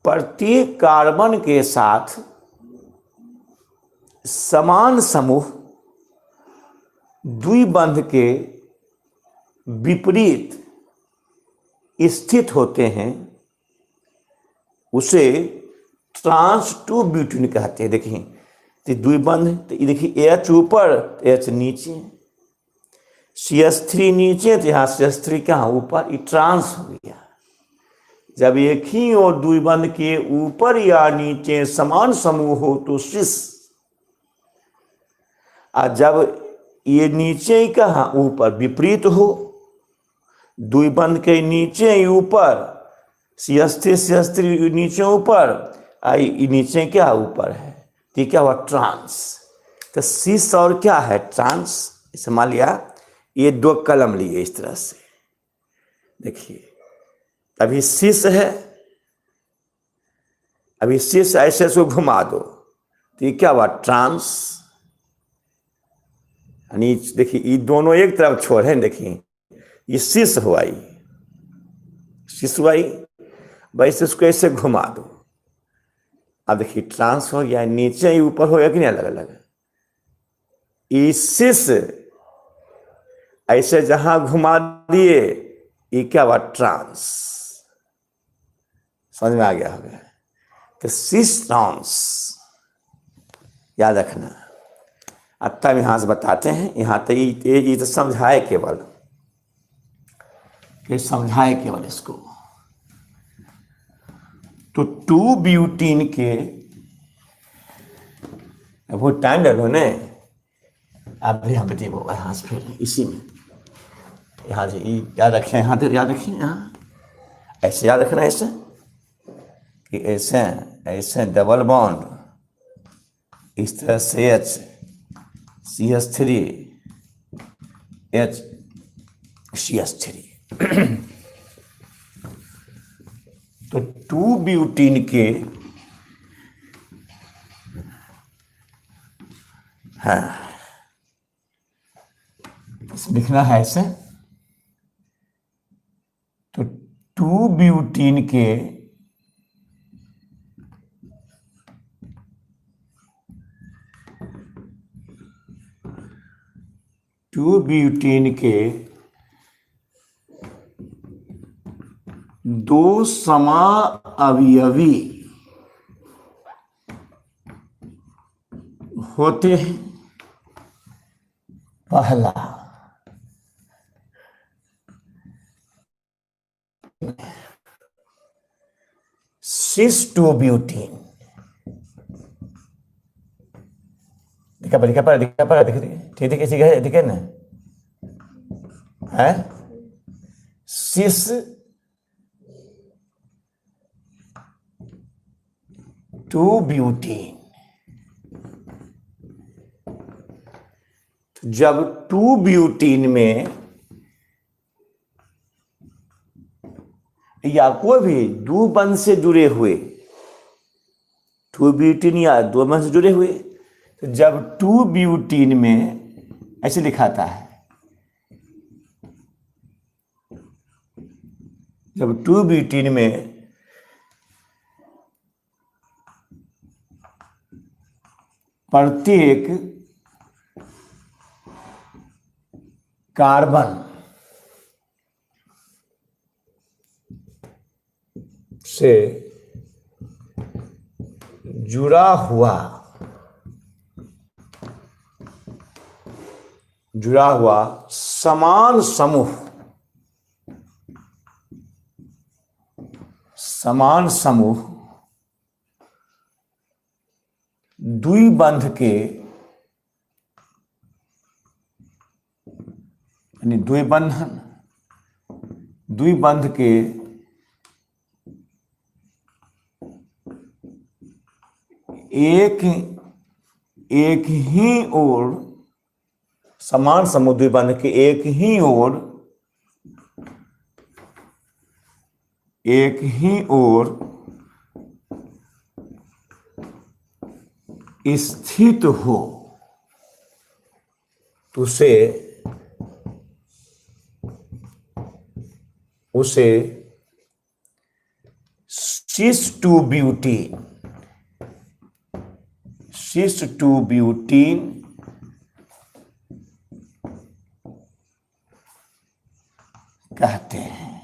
प्रत्येक कार्बन के साथ समान समूह द्विबंध के विपरीत स्थित होते हैं, उसे ट्रांस 2 ब्यूटीन कहते हैं। देखिए तो द्विबंध, तो ये देखिए H ऊपर H नीचे, CH3 नीचे, तो यहाँ CH3 कहाँ ऊपर, ये ट्रांस हो गया। जब एक ही और द्विबंध के ऊपर या नीचे समान समूह हो तो सिस, और जब ये नीचे ही कहाँ ऊपर विपरीत हो, द्विबंध के नीचे ऊपर CH3 नीचे ऊपर, आई नीचे क्या ऊपर है, तो क्या हुआ ट्रांस। तो सिस और क्या है ट्रांस। इसे मान लिया ये 2 कलम लिए इस तरह से। देखिए अभी सिस है, अभी सिस ऐसे इसको घुमा दो, तो ये क्या हुआ ट्रांस। यानी देखिए ये दोनों एक तरफ छोड़ है, देखिए ये सिस हुआ, सिस हुआ, वैसे इसको ऐसे घुमा दो, अब देखिए ट्रांस हो गया, नीचे ही ऊपर हो गया कि नहीं, अलग अलग। इसिस ऐसे जहां घुमा दिए, ये क्या हुआ, ट्रांस। समझ में आ गया होगा। तो सिस ट्रांस याद रखना। अब तब यहां से बताते हैं, यहां तक ये तो समझाए केवल, कि समझाए केवल इसको। तो 2-ब्यूटीन के, वो टाइम डालो ने, आप भी यहाँ पे देखो, यहाँ से फिर इसी में यहाँ से याद रखें, यहाँ तो याद रखें, यहाँ ऐसे याद रखना, ऐसे कि ऐसे ऐसे डबल बॉन्ड, इस तरह से CH3 CH3। तो 2-ब्यूटीन के, हाँ लिखना है ऐसे। तो 2-ब्यूटीन के 2-ब्यूटीन के 2 समाअवयवी होते हैं। पहला सिस-2-ब्यूटीन, दिखा पर ठीक है, दिखे ना, है सिस 2-ब्यूटीन। जब 2-ब्यूटीन में या कोई भी 2 बंध से जुड़े हुए, 2-ब्यूटीन या 2 बंध से जुड़े हुए, तो जब 2-ब्यूटीन में ऐसे लिखाता है, जब 2-ब्यूटीन में प्रत्येक कार्बन से जुड़ा हुआ समान समूह द्विबंध के, यानी द्विबंध के एक ही ओर, समान समूह द्विबंध के एक ही ओर स्थित हो, तो उसे सिस-2-ब्यूटीन कहते हैं।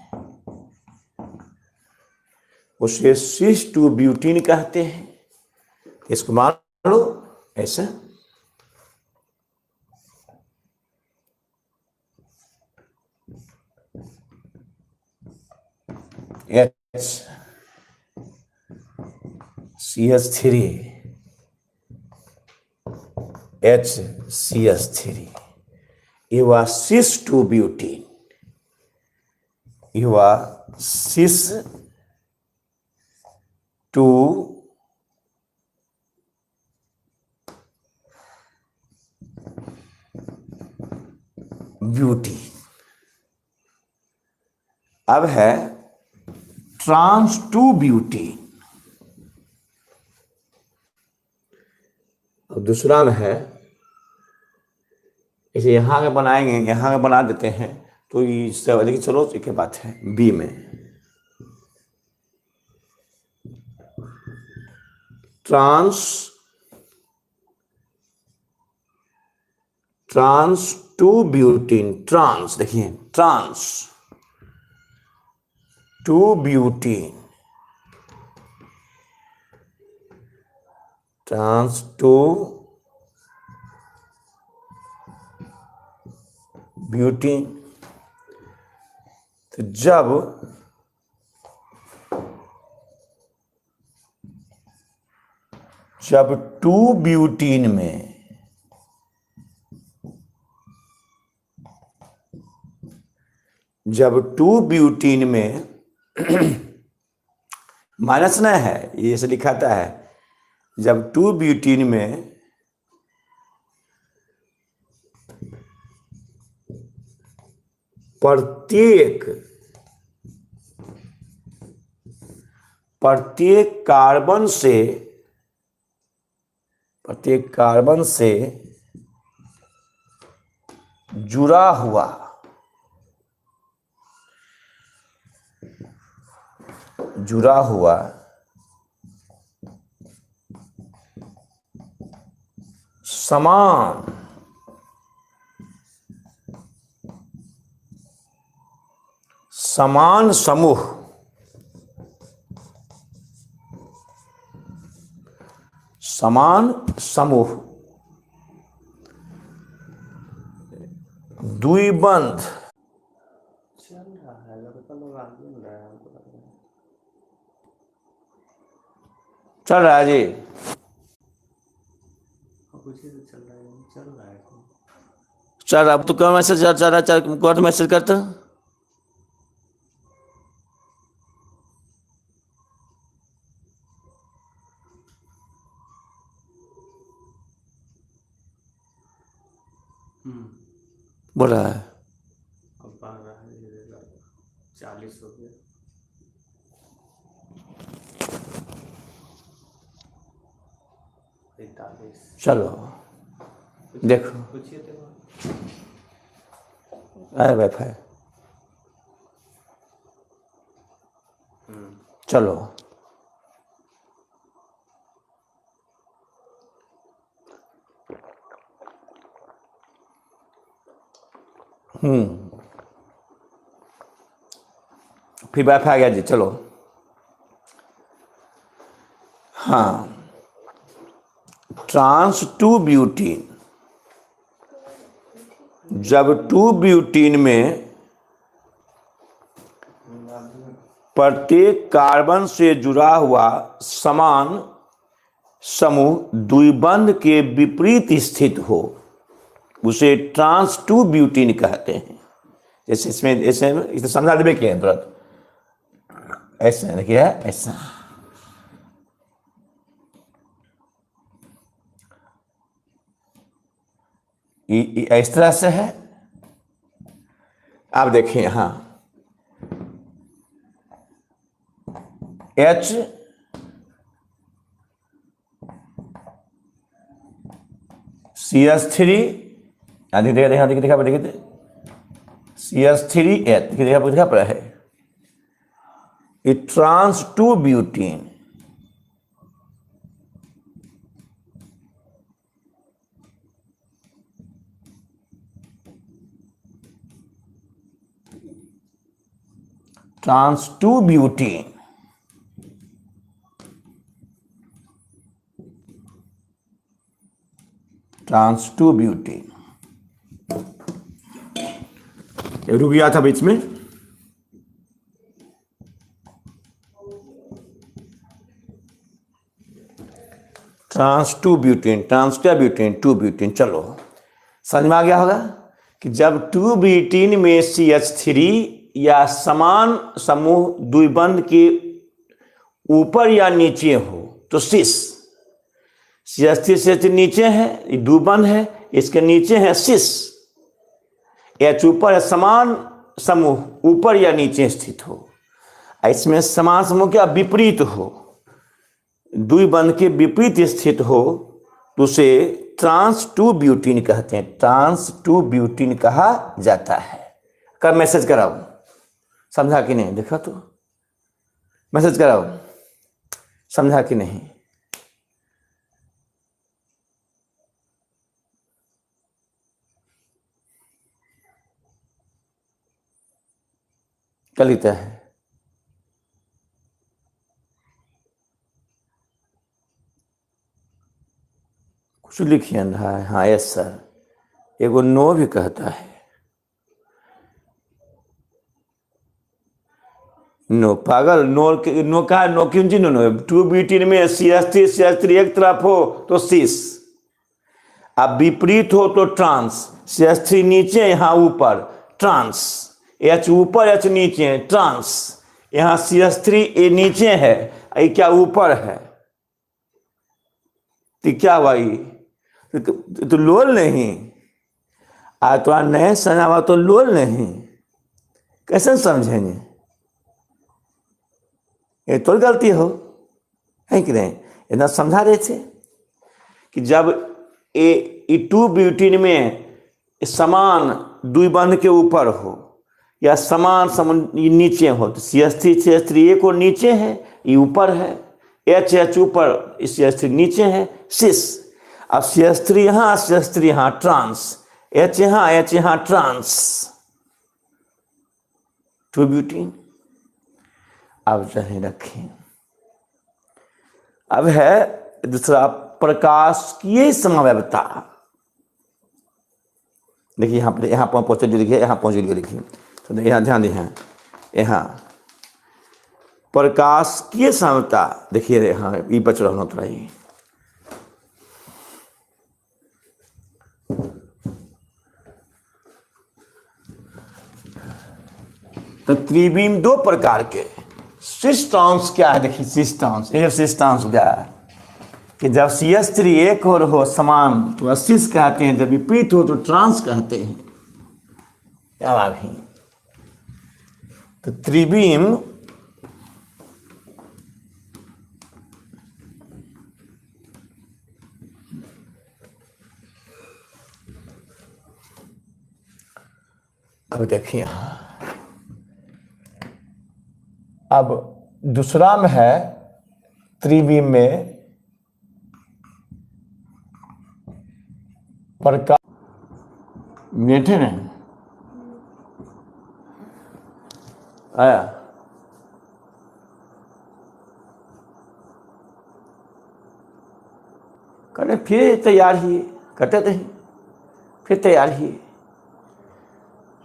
उसे सिस-2-ब्यूटीन कहते हैं। इसको मान लो ऐसा, HCH3 ये हुआ सिस-2-ब्यूटीन, ये हुआ सिस-2-ब्यूटीन। अब है ट्रांस-2-ब्यूटीन, और दूसरा में है, इसे यहां के बनाएंगे, यहां के बना देते हैं, तो इससे देखिए, चलो एक बात है बी में, ट्रांस टू ब्यूटीन, ट्रांस देखिए, trans two butene, trans two butene. तो जब टू ब्यूटीन में माइनस न है, ये से लिखाता है, जब टू ब्यूटीन में प्रत्येक कार्बन से जुड़ा हुआ समान समूह द्विबंध चल रहा है जी, चल अब तो कौन मैसेज चल रहा है, कौन मैसेज करता बोल रहा है? अब बढ़ रहा है, 40 हो गया। चलो देखो, अरे वाईफाई, चलो फिर वाईफाई आ गया जी, चलो हाँ, ट्रांस टू ब्यूटीन, जब टू ब्यूटीन में प्रत्येक कार्बन से जुड़ा हुआ समान समूह द्विबंध के विपरीत स्थित हो, उसे ट्रांस टू ब्यूटीन कहते हैं। जैसे इसमें इसे समझा देवे क्या है तुरंत, ऐसा देखिए, ऐसा इस तरह से है। आप देखिए यहां H CH3 देखिए दिखा देखिए CH3H दिखा पड़ा है, ये trans two butene, trans two butene, trans two butene. रुक गया था बीच में, ट्रांस टू ब्यूटीन, ट्रांस क्या ब्यूटीन, टू ब्यूटीन। चलो समझ में आ गया होगा कि जब टू ब्यूटीन में CH3 या समान समूह द्विबंध के ऊपर या नीचे हो तो सिस, CH3 से नीचे है, द्विबंध है, इसके नीचे है सिस, H ऊपर है, समान समूह ऊपर या नीचे स्थित हो, इसमें समान समूह क्या विपरीत हो, द्विबंध के विपरीत स्थित हो, तो उसे ट्रांस टू ब्यूटीन कहते हैं, ट्रांस टू ब्यूटीन कहा जाता है। कब मैसेज कराओ, समझा कि नहीं, देखा तो मैसेज कराओ, समझा कि नहीं, कलित है। कुछ लिखिए रहा है। हाँ यस सर, एगो नो भी कहता है। नो पागल, नो का नो क्यों जी? नो 2 में CH3 एक तरफ हो तो सिस, अब विपरीत हो तो ट्रांस। CH3 नीचे यहाँ ऊपर, ट्रांस। H ऊपर H नीचे, ट्रांस। यहाँ CH3 ए नीचे है, ये क्या ऊपर है? तो क्या भाई, तो लोल नहीं आ तो नए सनावा तो लोल नहीं, कैसे समझेंगे? ये तो गलती हो है कि नहीं? इतना समझा रहे थे कि जब ए 2 ब्यूटीन में समान द्विबंध के ऊपर हो या समान नीचे हो तो CH3 एक और नीचे है, ये ऊपर है। H ऊपर, CH3 नीचे है, सिस। अब CH3 यहाँ, CH3 यहाँ, ट्रांस। H यहाँ, ट्रांस। 2 ब्यूटीन। अब चाहे रखें। अब है दूसरा, प्रकाशिकीय समव्यवता। देखिए यहाँ पहुंचे जो लिखिए, यहाँ पहुंचे जो लिखिए, तो यहाँ ध्यान दें। यहाँ प्रकाशिकीय समव्यवता देखिए, हाँ ये बच रहा होना चाहिए। तो त्रिविम 2 प्रकार के। सिस्टॉन्स क्या है? देखिए सिस्टॉन्स, ये सिस्टॉन्स क्या है कि जब CH3 एक और हो समान तो असिस कहते हैं, जब विपरीत हो तो ट्रांस कहते हैं। क्या बात है? तो त्रिविम अब देखिए, अब दूसरा में है त्रिविम में प्रकाश। बैठे नहीं आया, कटे फिर तैयार ही कटे नहीं, फिर तैयार ही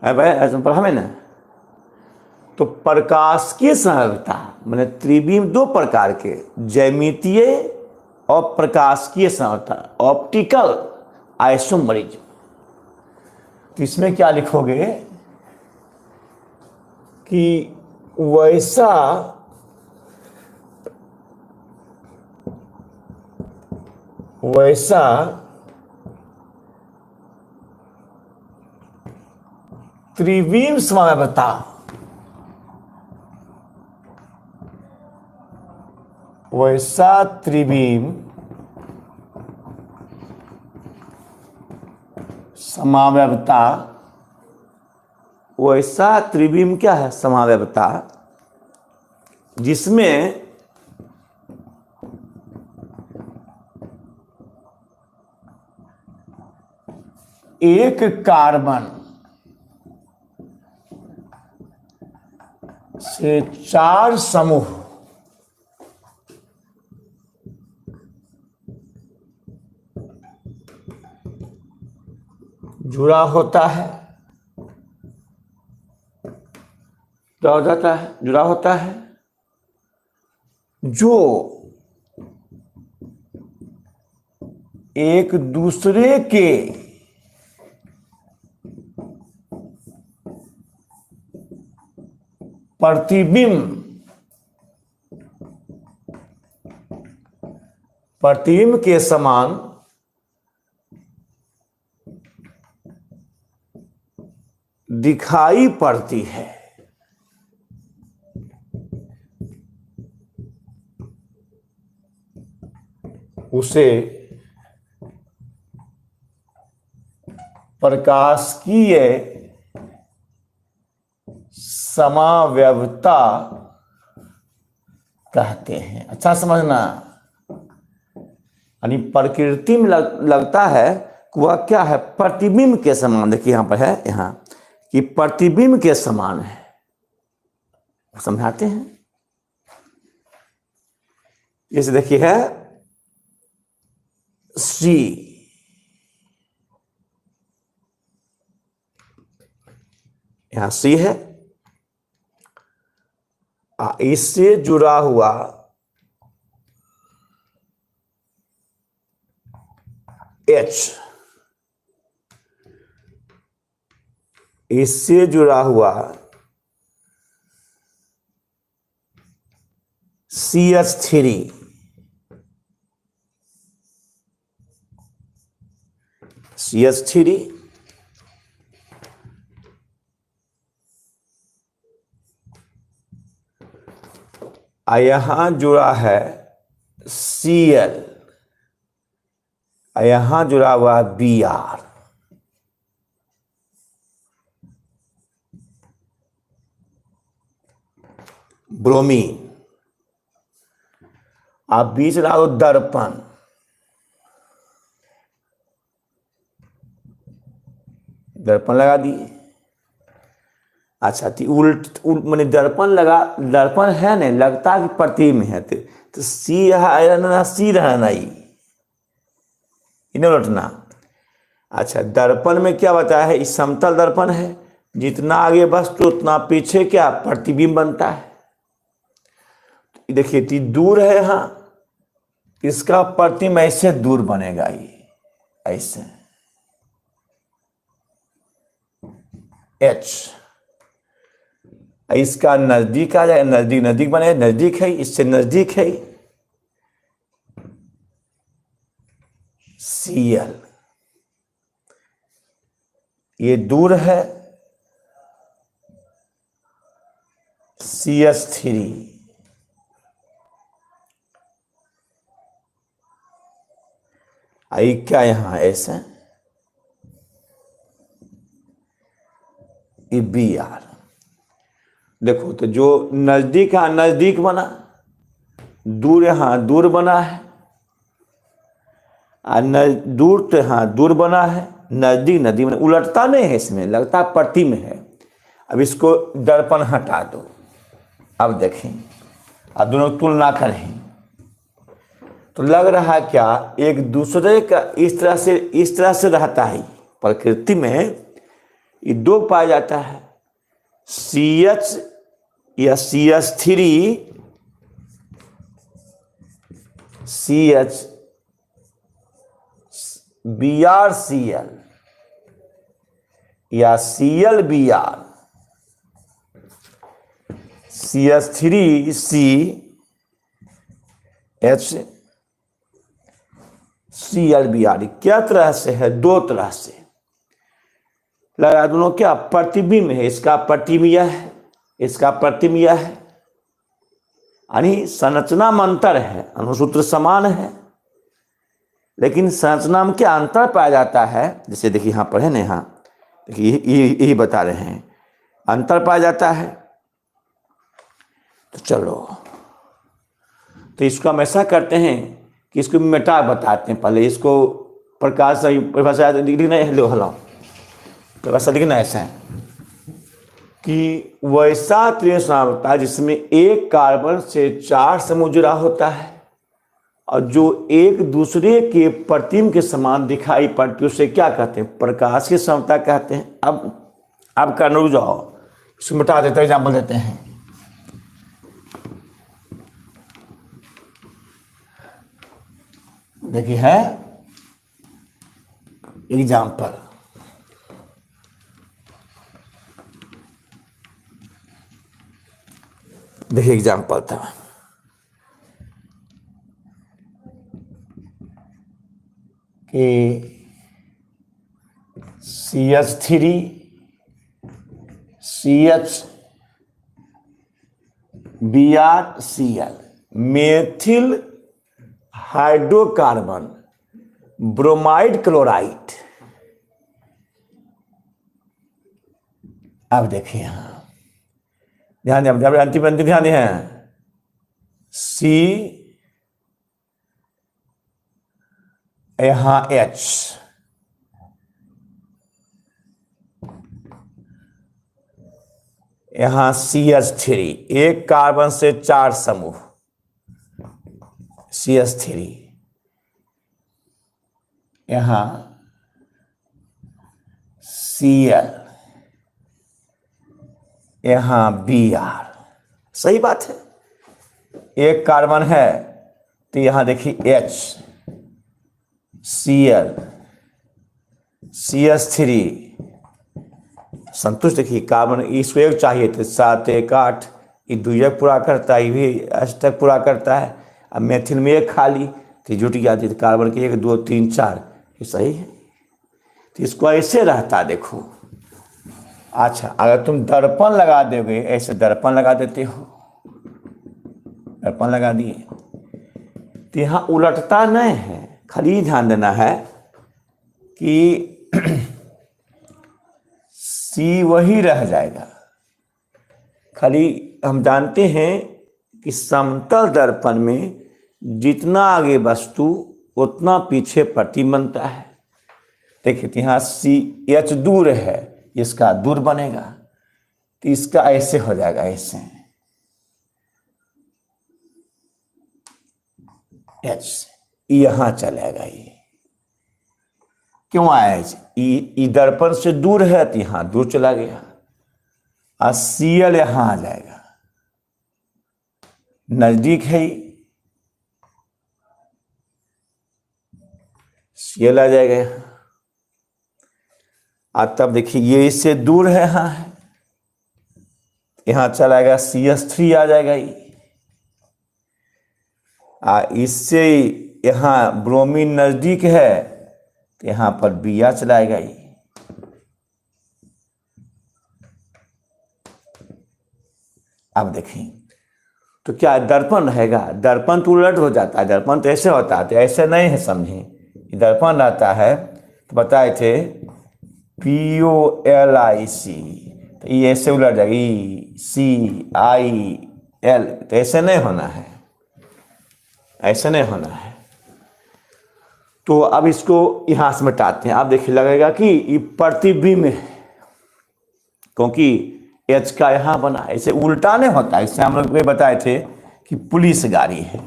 है भाई, ऐसा पढ़ा में ना। तो प्रकाशिकीय समव्यवता मैंने त्रिविम 2 प्रकार के, ज्यामितीय और प्रकाशिकीय समव्यवता, ऑप्टिकल आइसोमरिज्म। तो इसमें क्या लिखोगे कि वैसा त्रिविम समव्यवता वैसा त्रिविम समव्यवता, वैसा त्रिविम क्या है? समव्यवता, जिसमें एक कार्बन से 4 समूह जुड़ा होता है, क्या हो जाता है? जुड़ा होता है, जो एक दूसरे के प्रतिबिंब के समान दिखाई पड़ती है। उसे प्रकाशिकीय समव्यवता कहते हैं। अच्छा समझना, यानी प्रकृति में लगता है कि वह क्या है? प्रतिबिंब के समान। देखिए यहाँ पर है, यहाँ कि प्रतिबिंब के समान है। समझाते हैं। जैसे देखिए है सी, यहां सी है, इससे जुड़ा हुआ एच, इससे जुड़ा हुआ CH3, CH3 यहां जुड़ा है Cl, यहां जुड़ा हुआ Br, ब्रोमीन। आप बीच लगा दो दर्पण, दर्पण लगा दिए। अच्छा, तो उल्ट मैंने दर्पण लगा, दर्पण है नहीं, लगता कि प्रति में है, तो सी रहना, सी रहना ही, इन्हें लौटना। अच्छा, दर्पण में क्या बताया है, इस समतल दर्पण है, जितना आगे वस्तु उतना पीछे क्या प्रतिबिंब बनता है। देखिए ती दूर है, यहां इसका प्रतिबिंब ऐसे दूर बनेगा, ये ऐसे H, इसका नजदीक आ जाए, नजदीक नजदीक बने, नजदीक है, इससे नजदीक है Cl, ये दूर है CH3, आई क्या यहां ऐसे, ये Br। देखो तो जो नजदीक है नजदीक बना, दूर यहां दूर बना है, दूर तो यहां दूर बना है, नजदीक नदी में उलटता नहीं है, इसमें लगता पट्टी में है। अब इसको दर्पण हटा दो, अब देखें, अब दोनों तुलना करें तो लग रहा है क्या एक दूसरे का इस तरह से रहता है। प्रकृति में ये दो पाया जाता है, CH या CH3, CH BrCl या ClBr, CH3CH ClBr, क्या तरह से है, दो तरह से लगा, दोनों क्या प्रतिबिंब है, इसका प्रतिबिंब यह है, इसका प्रतिबिंब यह है, यानी संरचना में अंतर है, अणुसूत्र समान है, लेकिन संरचना में क्या अंतर पाया जाता है। जैसे देखिए यहां पर है ना, यहाँ देखिए यही बता रहे हैं, अंतर पाया जाता है। तो चलो, तो इसको हम ऐसा करते हैं कि इसको मिटा बताते हैं, पहले इसको प्रकाश परिभाषा लिखना है, लो हलाओ परिभाषा लिखना ऐसा है कि वैसा त्रिसंयोजन होता है जिसमें एक कार्बन से 4 समूह जुड़ा होता है और जो एक दूसरे के प्रतिबिंब के समान दिखाई पड़ती, उसे क्या कहते हैं, प्रकाश की समता कहते हैं। अब करने रुक जाओ, इसको मिटा देते हैं, एग्जाम्पल देते हैं। देखिए है एग्जाम्पल, देखिए एग्जाम्पल था कि CH3 CH BrCl, methyl hydrocarbon bromide chloride. अब देखिए यहां ध्यान दें, अंतिम अंतिम ध्यान है, C यहां H, यहाँ CH3, एक कार्बन से 4 समूह CH3, यहाँ Cl, यहाँ Br। सही बात है, एक कार्बन है तो यहां देखिए H, Cl, CH3 संतुष्ट। देखिए कार्बन इसको एक चाहिए थे, 7 1 8, ये दुइयक पूरा करता है, ये भी अष्टक पूरा करता है। अब मेथिल में एक खाली तो जुट गया, तो कार्बन के 1 2 3 4, ये सही है। तो इसको ऐसे रहता, देखो। अच्छा, अगर तुम दर्पण लगा दोगे, ऐसे दर्पण लगा देते हो, दर्पण लगा दिए तो यहाँ उलटता नहीं है। खाली ध्यान देना है कि सी वही रह जाएगा। खाली हम जानते हैं कि समतल दर्पण में जितना आगे वस्तु उतना पीछे प्रति बनता है। देखिए यहाँ CH दूर है, इसका दूर बनेगा तो इसका ऐसे हो जाएगा, ऐसे H यहां चलेगा। ये क्यों आया? ये दर्पण से दूर है तो यहां दूर चला गया, और Cl यहां आ जाएगा, नजदीक है Cl आ जाएगा यहाँ। और तब देखिए ये इससे दूर है, यहां चला गया CH3 आ जाएगा ये। इससे यहाँ ब्रोमीन नजदीक है तो यहाँ पर Br चलाएगा ये। अब देखें तो क्या दर्पण रहेगा? दर्पण तो उलट हो जाता है, दर्पण तो ऐसे होता है, तो ऐसे नहीं है, समझे। दर्पण रहता है तो बताए थे POLIC, तो ये ऐसे उलट जाएगा ECIL, तो ऐसे नहीं होना है, ऐसे नहीं होना है। तो अब इसको यहां से मिटाते हैं। आप देखिए लगेगा कि ये प्रतिबिंब है, क्योंकि H का यहां बना, ऐसे उल्टा नहीं होता। इससे हम लोग बताए थे कि पुलिस गाड़ी है,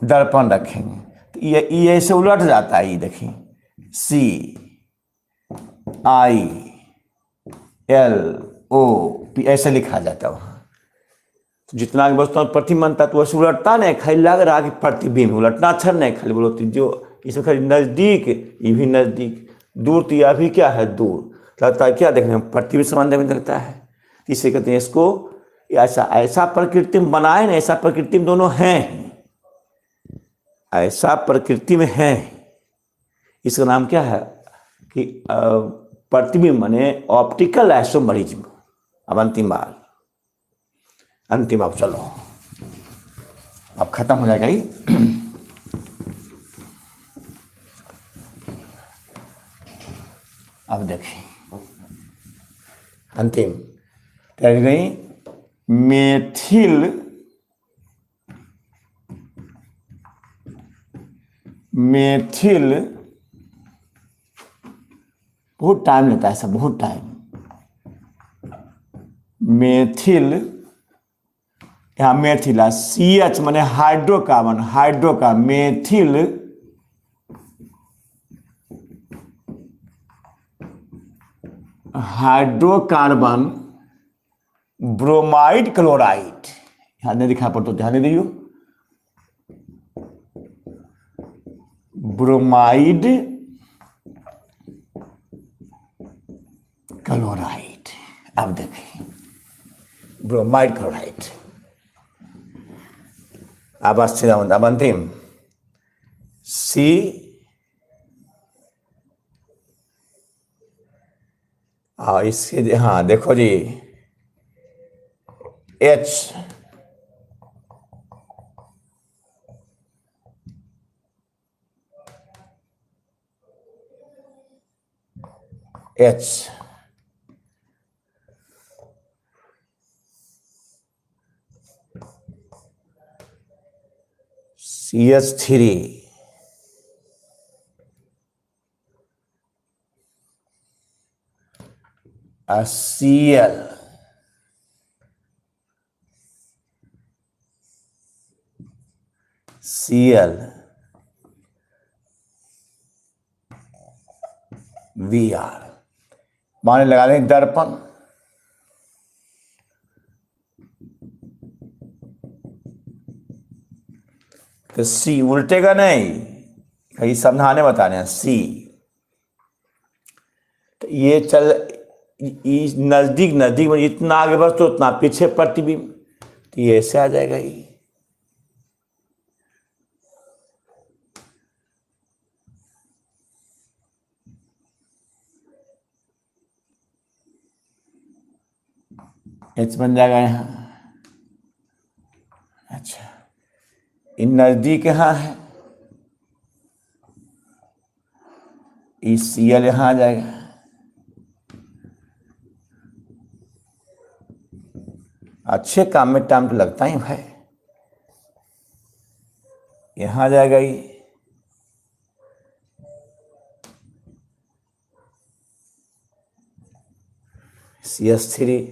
दर्पण रखेंगे तो ये ऐसे उलट जाता है। ये देखिए CILO ऐसे लिखा जाता है वहां। तो जितना वस्तु प्रतिबिंब बनता तो वैसे उलटता नहीं, खाली लग रहा कि प्रतिबिंब, उलटना अच्छा नहीं, खाली बोलो जो इसमें खाली नजदीक, ये भी नजदीक, दूर तो यह भी क्या है, दूर लगता है। क्या देखने में प्रतिबिंब समान देखने लगता है, इसे कहते हैं इसको ऐसा ऐसा प्रकृति में बनाए ना, ऐसा प्रकृति में दोनों हैं, ऐसा प्रकृति में है। इसका नाम क्या है कि प्रतिबिंब माने ऑप्टिकल आइसोमरिज्म। अब अंतिम बार, अंतिम, अब चलो अब खत्म हो जाएगा ये। अब देखिए अंतिम रह गई मेथिल, मेथिल बहुत टाइम लेता है, सब बहुत टाइम। मेथिल, यहाँ मेथिल CH माने हाइड्रोकार्बन, हाइड्रो का मेथिल हाइड्रोकार्बन ब्रोमाइड क्लोराइड, ध्यान नहीं दिखा पर तो ध्यान नहीं दियो, ब्रोमाइड क्लोराइड। अब देखिए ब्रोमाइड क्लोराइड। अब अंतिम C और इसके, हाँ देखो जी H, H CH3 Cl, Cl Vr, माने लगा लें दर्पण, तो सी उल्टेगा नहीं, कहीं समझाने बताने हैं सी, तो ये चल नजदीक नजदीक में जितना आगे बढ़ तो उतना पीछे प्रतिबिंब, तो ये ऐसे आ जाएगा ये। एच बन जाएगा यहाँ। अच्छा, इन नजदीक यहाँ है, Cl यहाँ आ जाएगा, अच्छे काम में टाइम तो लगता ही भाई, यहाँ आ जाएगा ये, CH3,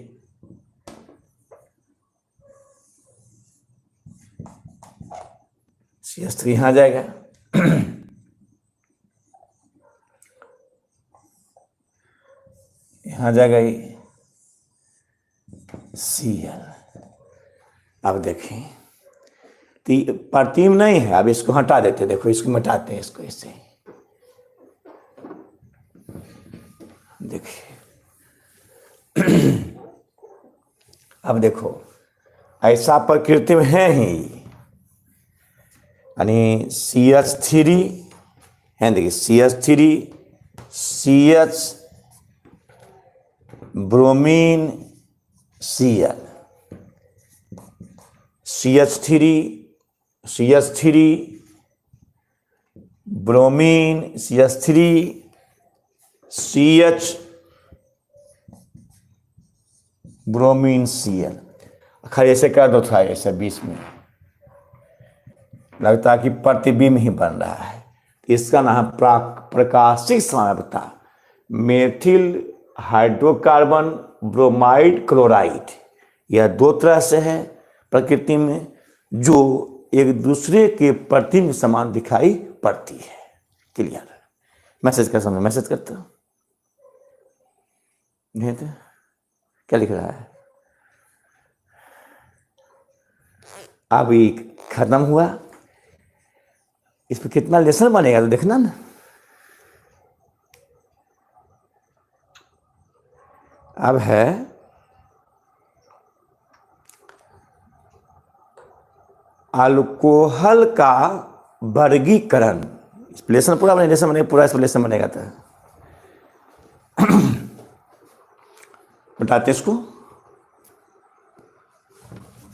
CH3 यहाँ आ जाएगा, यहाँ आ जाएगा ये Cl। अब देखें तो प्रतिबिंब नहीं है, अब इसको हटा देते, देखो इसको मिटाते हैं, इसको इससे देखिए। अब देखो ऐसा प्रकृति में है ही, यानी CH3 है, देखिए CH3 CH bromine Cl, CH3 bromine CH3 CH bromine Cl। खैर ऐसे कर दो था, ऐसे बीच में लगता है कि प्रतिबिंब ही बन रहा है। इसका नाम प्रकाशिक साम्यता मेथिल हाइड्रोकार्बन ब्रोमाइड क्लोराइड। यह दो तरह से है प्रकृति में, जो एक दूसरे के प्रतिबिंब समान दिखाई पड़ती है। क्लियर? मैसेज कर समझो, मैसेज करते हो नहीं तो क्या लिख रहा है? अब ये खत्म हुआ, इस पर कितना लेसन बनेगा तो देखना ना। अब है अल्कोहल का वर्गीकरण। लेसन पूरा बने, लेसन बनेगा पूरा, इस पर लेसन बनेगा तो बताते इसको।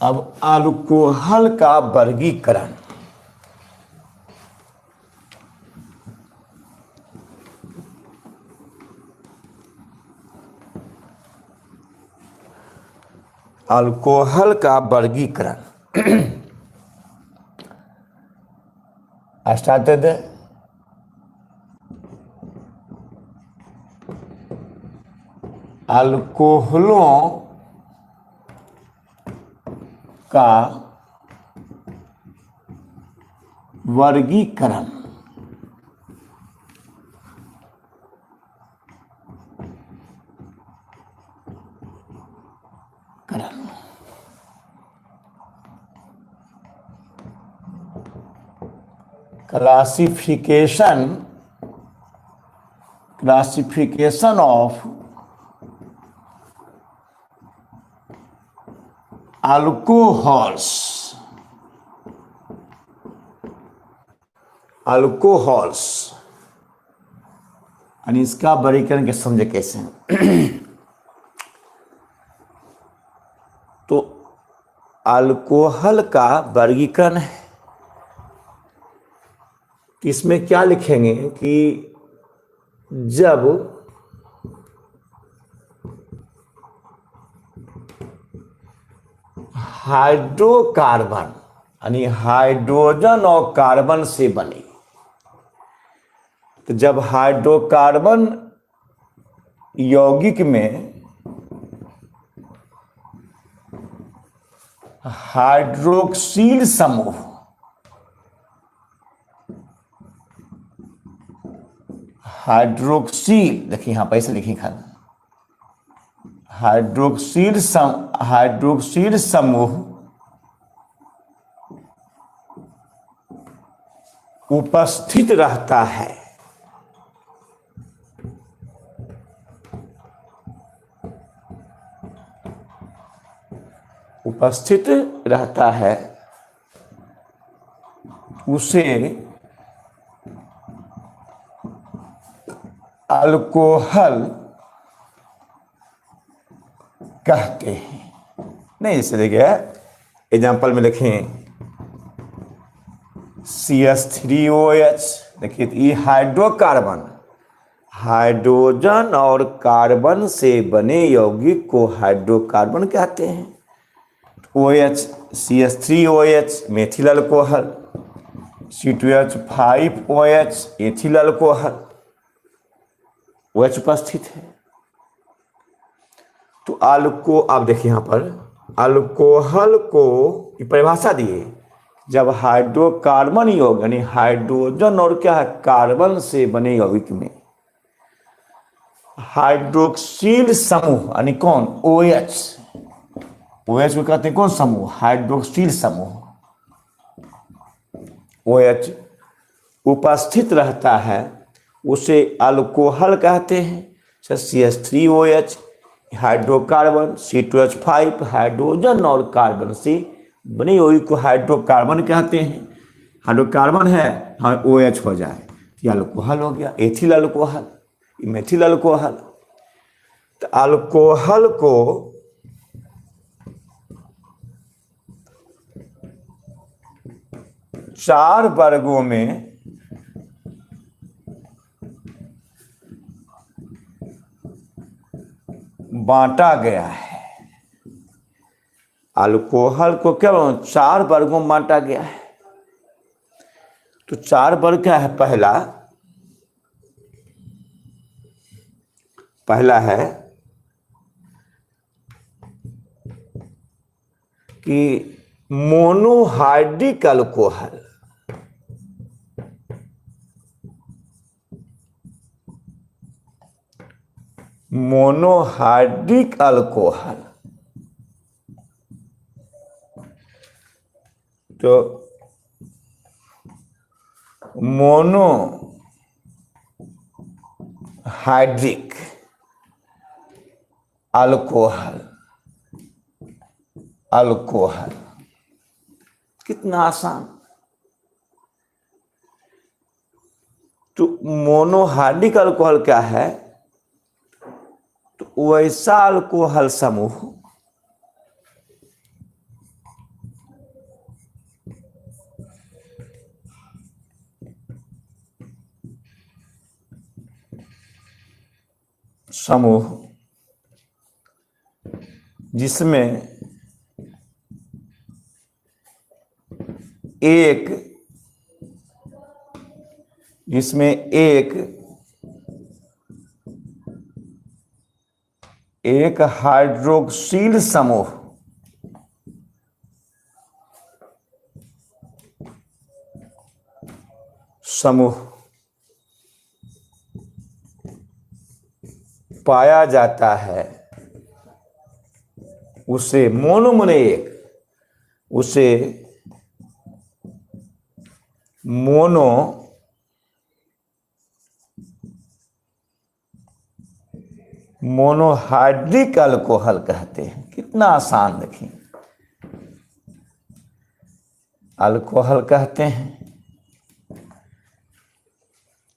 अब अल्कोहल का वर्गीकरण, अल्कोहल का वर्गीकरण स्टार्टेड अल्कोहलों का वर्गीकरण, क्लासिफिकेशन ऑफ अल्कोहल्स यानी इसका वर्गीकरण के समझे कैसे हैं। तो अल्कोहल का वर्गीकरण है, इसमें क्या लिखेंगे कि जब हाइड्रोकार्बन यानी हाइड्रोजन और कार्बन से बने, तो जब हाइड्रोकार्बन यौगिक में हाइड्रोक्सिल समूह, हाइड्रोक्सिल, देखिए यहां पर ऐसे लिखिए खाना, हाइड्रोक्सिल समूह उपस्थित रहता है। उपस्थित रहता है, उसे अल्कोहल कहते हैं। नहीं, जैसे देखिए एग्जाम्पल में लिखें CH3OH, देखिए ये हाइड्रोकार्बन, हाइड्रोजन और कार्बन से बने यौगिक को हाइड्रोकार्बन कहते हैं। OH CH3OH methyl alcohol, C2H5OH ethyl alcohol, OH उपस्थित है। तो आप देखिए यहां पर अल्कोहल को परिभाषा दिए, जब हाइड्रोकार्बन यौगिक यानी हाइड्रोजन और क्या है कार्बन से बने यौगिक में हाइड्रोक्सिल समूह यानी कौन OH, OH को कहते हैं कौन समूह, हाइड्रोक्सिल समूह OH उपस्थित रहता है, उसे अल्कोहल कहते हैं। CH3OH हाइड्रोकार्बन, C2H5 हाइड्रोजन और कार्बन से बने यौगिक को हाइड्रोकार्बन कहते हैं। हाइड्रोकार्बन है, हाँ OH हो जाए, ये अल्कोहल हो गया, एथिल अल्कोहल, मेथिल अल्कोहल। तो अल्कोहल को चार वर्गों में बांटा गया है। अल्कोहल को क्या चार वर्गों में बांटा गया है। तो चार वर्ग क्या है, पहला है कि मोनोहाइड्रिक अल्कोहल, मोनोहाइड्रिक अल्कोहल। तो मोनोहाइड्रिक अल्कोहल कितना आसान। तो मोनोहाइड्रिक अल्कोहल क्या है, तो वैसा अल्कोहल समूह जिसमें एक हाइड्रोक्सिल समूह पाया जाता है, उसे मोनोहाइड्रिक अल्कोहल कहते हैं। कितना आसान, देखिए अल्कोहल कहते हैं।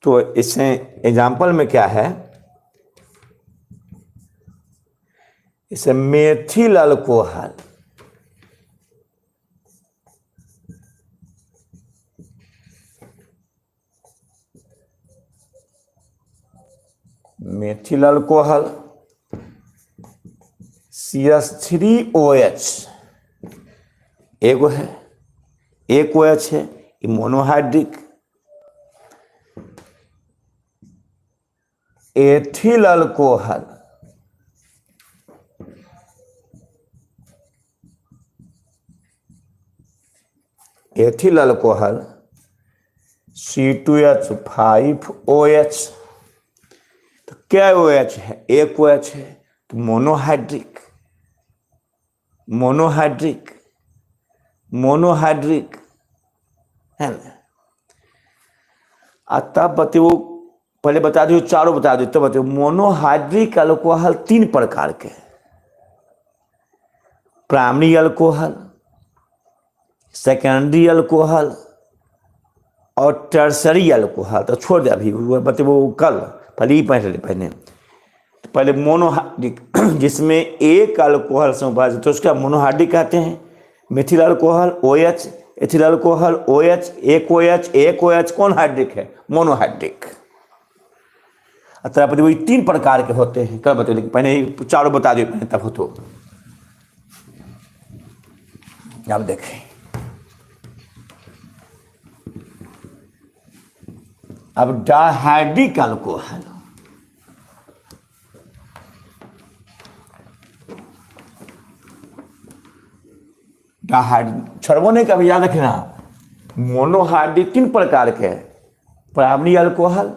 तो इसमें एग्जाम्पल में क्या है, इसे methyl alcohol, methyl alcohol, CH3OH एक OH है, ये monohydric. Ethyl alcohol, ethyl alcohol C2H5OH। तो क्या OH है? एक OH है, तो मोनोहाइड्रिक मोनोहाइड्रिक मोनोहाइड्रिक है ना। तब बताओ, पहले बता दो चारों बता दो, तब बताओ। मोनोहाइड्रिक अल्कोहल 3 प्रकार के, प्राइमरी अल्कोहल, सेकेंडरी अल्कोहल और टर्सरी अल्कोहल। तो छोड़ दे अभी, वो बताओ कल, पहले ही पहले पहले मोनोहाइड्रिक जिसमें एक अल्कोहल से विभाजित, तो उसका मोनोहाइड्रिक कहते हैं। Mithil alcohol OH, ethyl alcohol OH, एक OH कौन हाइड्रिक है? मोनोहाइड्रिक। अतः वही 3 प्रकार के होते हैं। कब बताइए, पहले चारों बता दो पहले, तब हो तो। अब देखें, अब डायहाइड्रिक अल्कोहल। छड़बो नहीं, कभी याद रखना। मोनोहाइड्रिक 3 प्रकार के, primary alcohol,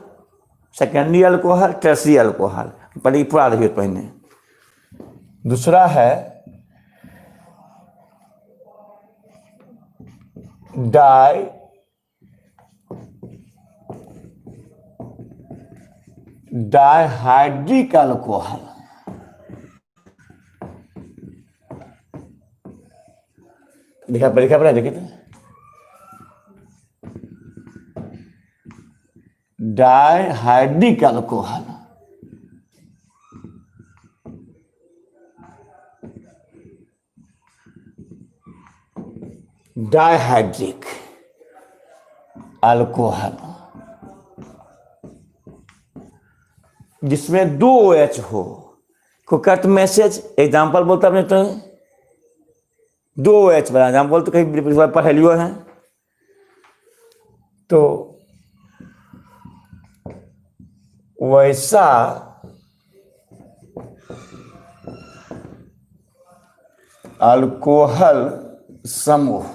secondary alcohol, tertiary alcohol. पहले पूरा देखिए पहले। दूसरा है डायहाइड्रिक अल्कोहल। लिखा पड़ा देखिए तो, डायहाइड्रिक अल्कोहल। डायहाइड्रिक अल्कोहल जिसमें 2 OH हो। को कट मैसेज एग्जाम्पल बोलता अपने तो 2 OH वाला एग्जाम्पल तो कहीं पढ़ लियो है। तो वैसा अल्कोहल समूह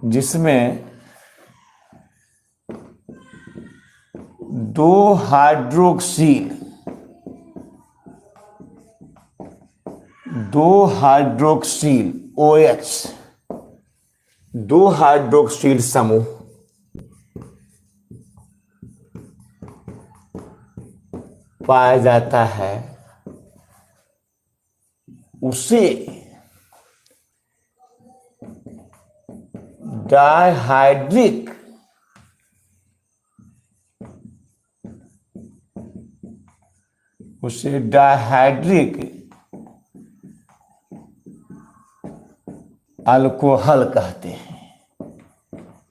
जिसमें 2 हाइड्रोक्सिल OH, 2 हाइड्रोक्सिल समूह पाया जाता है, उसे डायहाइड्रिक अल्कोहल कहते हैं।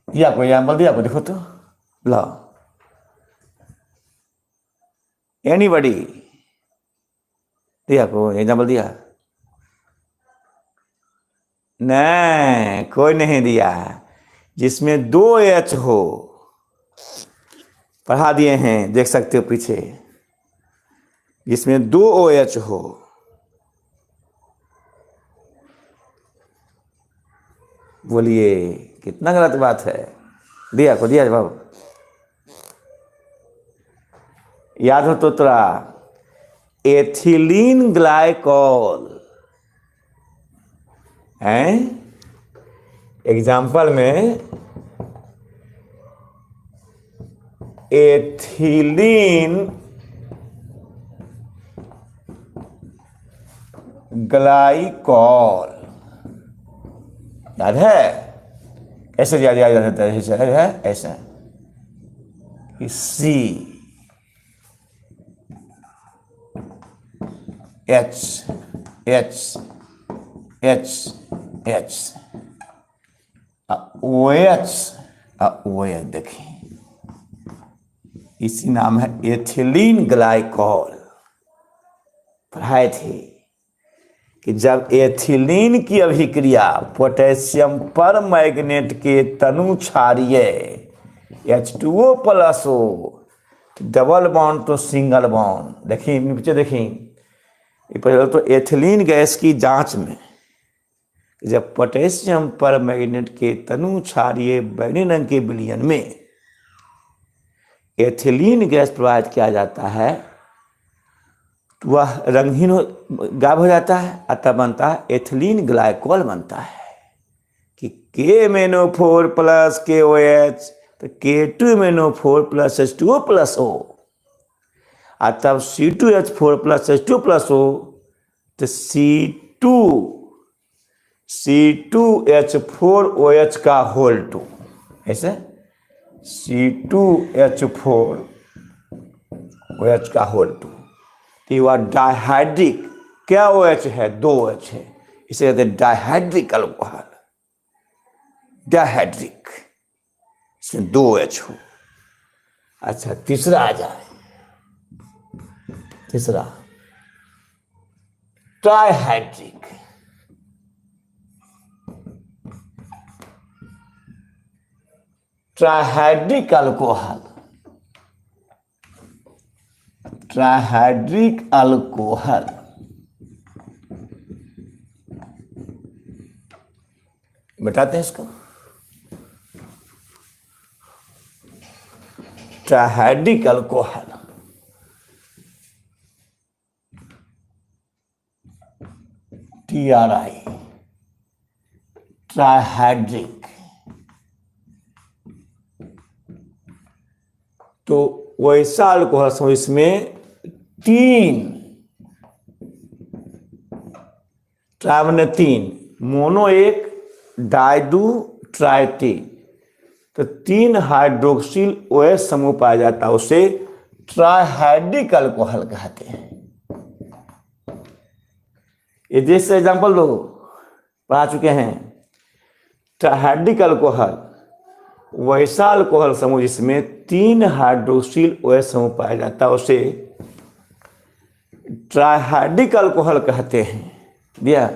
दिया कोई एग्जाम्पल दिया को देखो तो, ला एनीबडी दिया को एग्जाम्पल दिया? नहीं, कोई नहीं दिया। जिसमें 2 OH हो, पढ़ा दिए हैं, देख सकते हो पीछे। जिसमें 2 OH हो, बोलिए कितना गलत बात है? दिया को दिया जवाब याद हो तो तोरा? एथिलीन ग्लाइकॉल है एग्जाम्पल में, एथिलीन ग्लाइकॉल याद है? ऐसे याद रहता है, ऐसा OH देखिए, इसी नाम है एथिलीन ग्लाइकॉल। पढ़ाए थे कि जब एथिलीन की अभिक्रिया पोटेशियम पर मैग्नेट के तनु क्षारीय H2O प्लस हो, डबल बॉन्ड तो सिंगल बॉन्ड। देखिए नीचे देखिए, पहले तो एथिलीन गैस की जांच में जब पोटेशियम पर मैग्नेट के तनु क्षारीय बैंगनी रंग के विलयन में एथिलीन गैस प्रवाहित किया जाता है तो वह रंगहीन गायब हो जाता है, अतः बनता है एथिलीन ग्लाइकोल बनता है कि KMnO4 प्लस KOH तो K2MnO4 plus H2O plus O, और तब C2H4 plus H2O plus O तो C2H4OH का होल 2, ऐसे C2H4OH का होल 2, तो ये डाइहाइड्रिक, क्या OH है, 2 OH है, इसे कहते हैं डाइहाइड्रिक अल्कोहल, डाइहाइड्रिक, इसमें 2 OH हो। अच्छा तीसरा आ जाए, तीसरा trihydric, trihydric alcohol, trihydric alcohol बताते हैं इसको। ट्राइहाइड्रिक अल्कोहल TRI, ट्राइहाइड्रिक, तो वैसा अल्कोहल समझो इसमें 3 ट्राई मैंने 3, मोनो 1, डाई 2, ट्राई 3, तो 3 हाइड्रोक्सिल OH समूह पाया जाता है, उसे ट्राइहाइड्रिक अल्कोहल कहते हैं। ये जैसे एग्जाम्पल दो पढ़ा चुके हैं। ट्राइहाइड्रिक अल्कोहल वैसा अल्कोहल समूह जिसमें 3 हाइड्रोक्सिल OH समूह पाया जाता है, उसे ट्राइहाइड्रिक अल्कोहल कहते हैं। दिया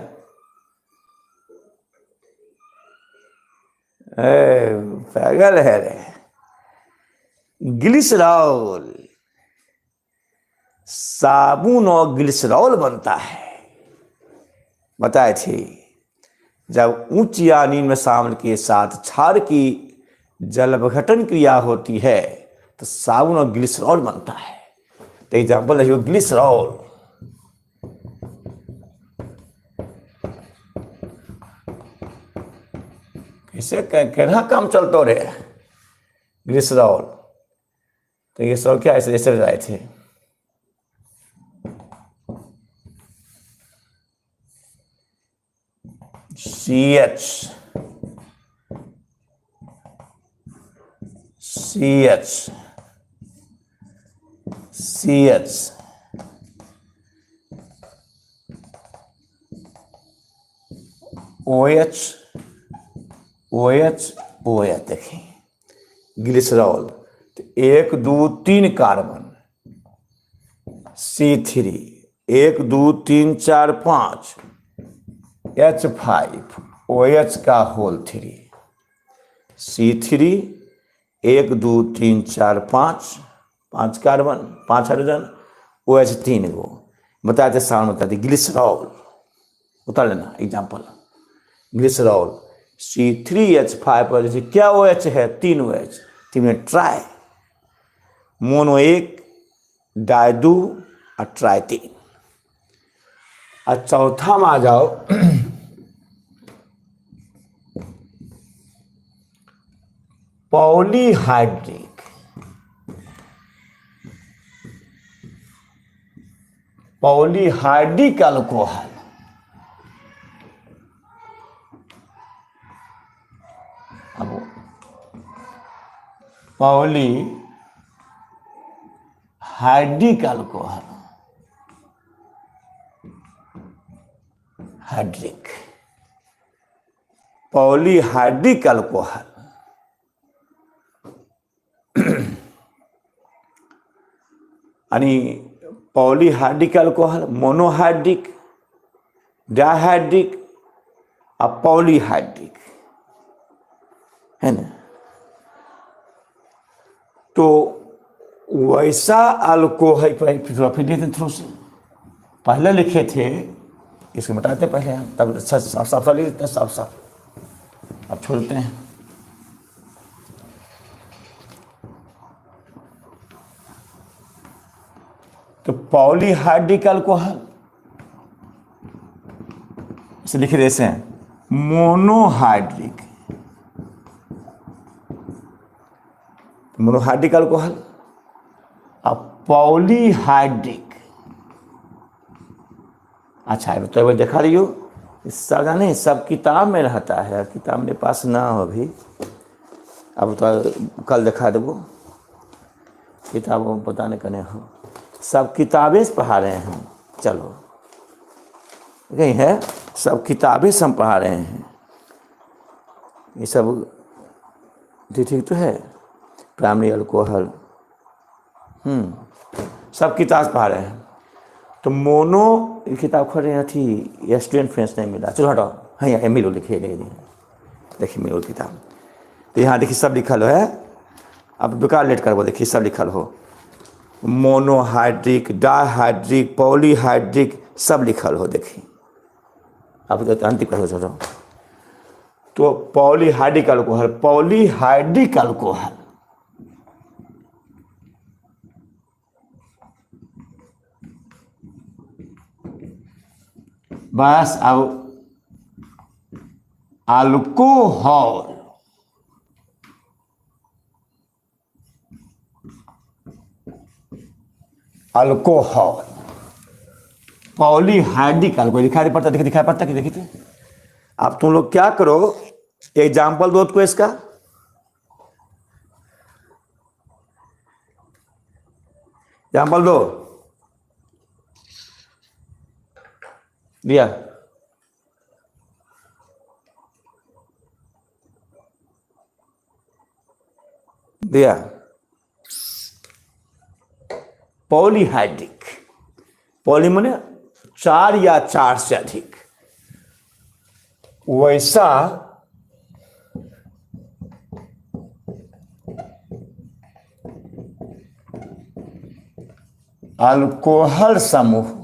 पागल है रे। ग्लिसरॉल, साबुन और ग्लिसरॉल बनता है, बताए थे। जब उच्च यानी में शामिल के साथ क्षार की जल अपघटन क्रिया होती है तो साबुन और ग्लिसरॉल बनता है। तो एग्जाम्पल है ग्लिसरॉल, इसे कहना काम चलते रहे ग्लिसरॉल। तो ये सब क्या ऐसे ऐसे जाए थे। CH OH देखें ग्लिसरॉल, तो 1 2 3 कार्बन C3, 1 2 3 4 5 H5 OH का whole 3, C3 1 2 3 4 5 carbon 5 hydrogen OH 3 गो बताते सामने बताते। ग्लिसरॉल उतार लेना एग्जाम्पल। ग्लिसरॉल C3H5 पर जैसे क्या OH है, 3 OH, 3 में ट्राई, मोनो 1, डाई 2 और ट्राई 3। और चौथा में आ जाओ पॉलीहाइड्रिक, पॉलीहाइड्रिक अल्कोहल, अब polyhydric alcohol, hydric, polyhydric alcohol यानी पॉलीहाइड्रिक अल्कोहल, मोनोहाइड्रिक, डाइहाइड्रिक और पॉलीहाइड्रिक है ना। तो वैसा अल्कोहल फिर थोड़ा से पहले लिखे थे इसको मिटाते पहले हम, तब साफ साफ साफ लिख देते हैं, साफ साफ। अब छोड़ते हैं। तो पॉलीहाइड्रिक अल्कोहल इसे लिख देते हैं मोनोहाइड्रिक, मोनोहाइड्रिक अल्कोहल। अब पॉलीहाइड्रिक, अच्छा है तो देखा रही हो, सब जाने सब किताब में रहता है, किताब मेरे पास ना हो अभी, अब तो कल दिखा देबो, किताबों में पता नहीं कने हो, सब किताबें से पढ़ा रहे हैं हम। चलो कहीं है, सब किताबें से हम पढ़ा रहे हैं, ये सब ठीक तो है। प्राइमरी अल्कोहल सब किताब से पढ़ा रहे हैं। तो मोनो किताब खोल रहे थी, स्टूडेंट फ्रेंड्स नहीं मिला, चलो हटाओ, हाँ यहाँ मिलो लिखे देखिए मिलो किताब। तो यहाँ देखिए सब लिखल है, अब बेकार लेट करबो, देखिए सब लिखल हो, मोनोहाइड्रिक, डाइहाइड्रिक, पॉलीहाइड्रिक सब लिखल हो, देखिए अब तो अंतिम कहो चलो। तो पॉलीहाइड्रिक अल्कोहल, पॉलीहाइड्रिक अल्कोहल बस। अब अल्कोहल, अल्कोहल पॉलीहाइड्रिक अल्कोहल दिखाई पड़ता, दिखाई पड़ता कि देखिए। अब तुम लोग क्या करो, एग्जाम्पल दो तो इसका, एग्जाम्पल दो, दिया दिया पॉलीहाइड्रिक, पॉली माने 4 या 4 से अधिक, वैसा अल्कोहल समूह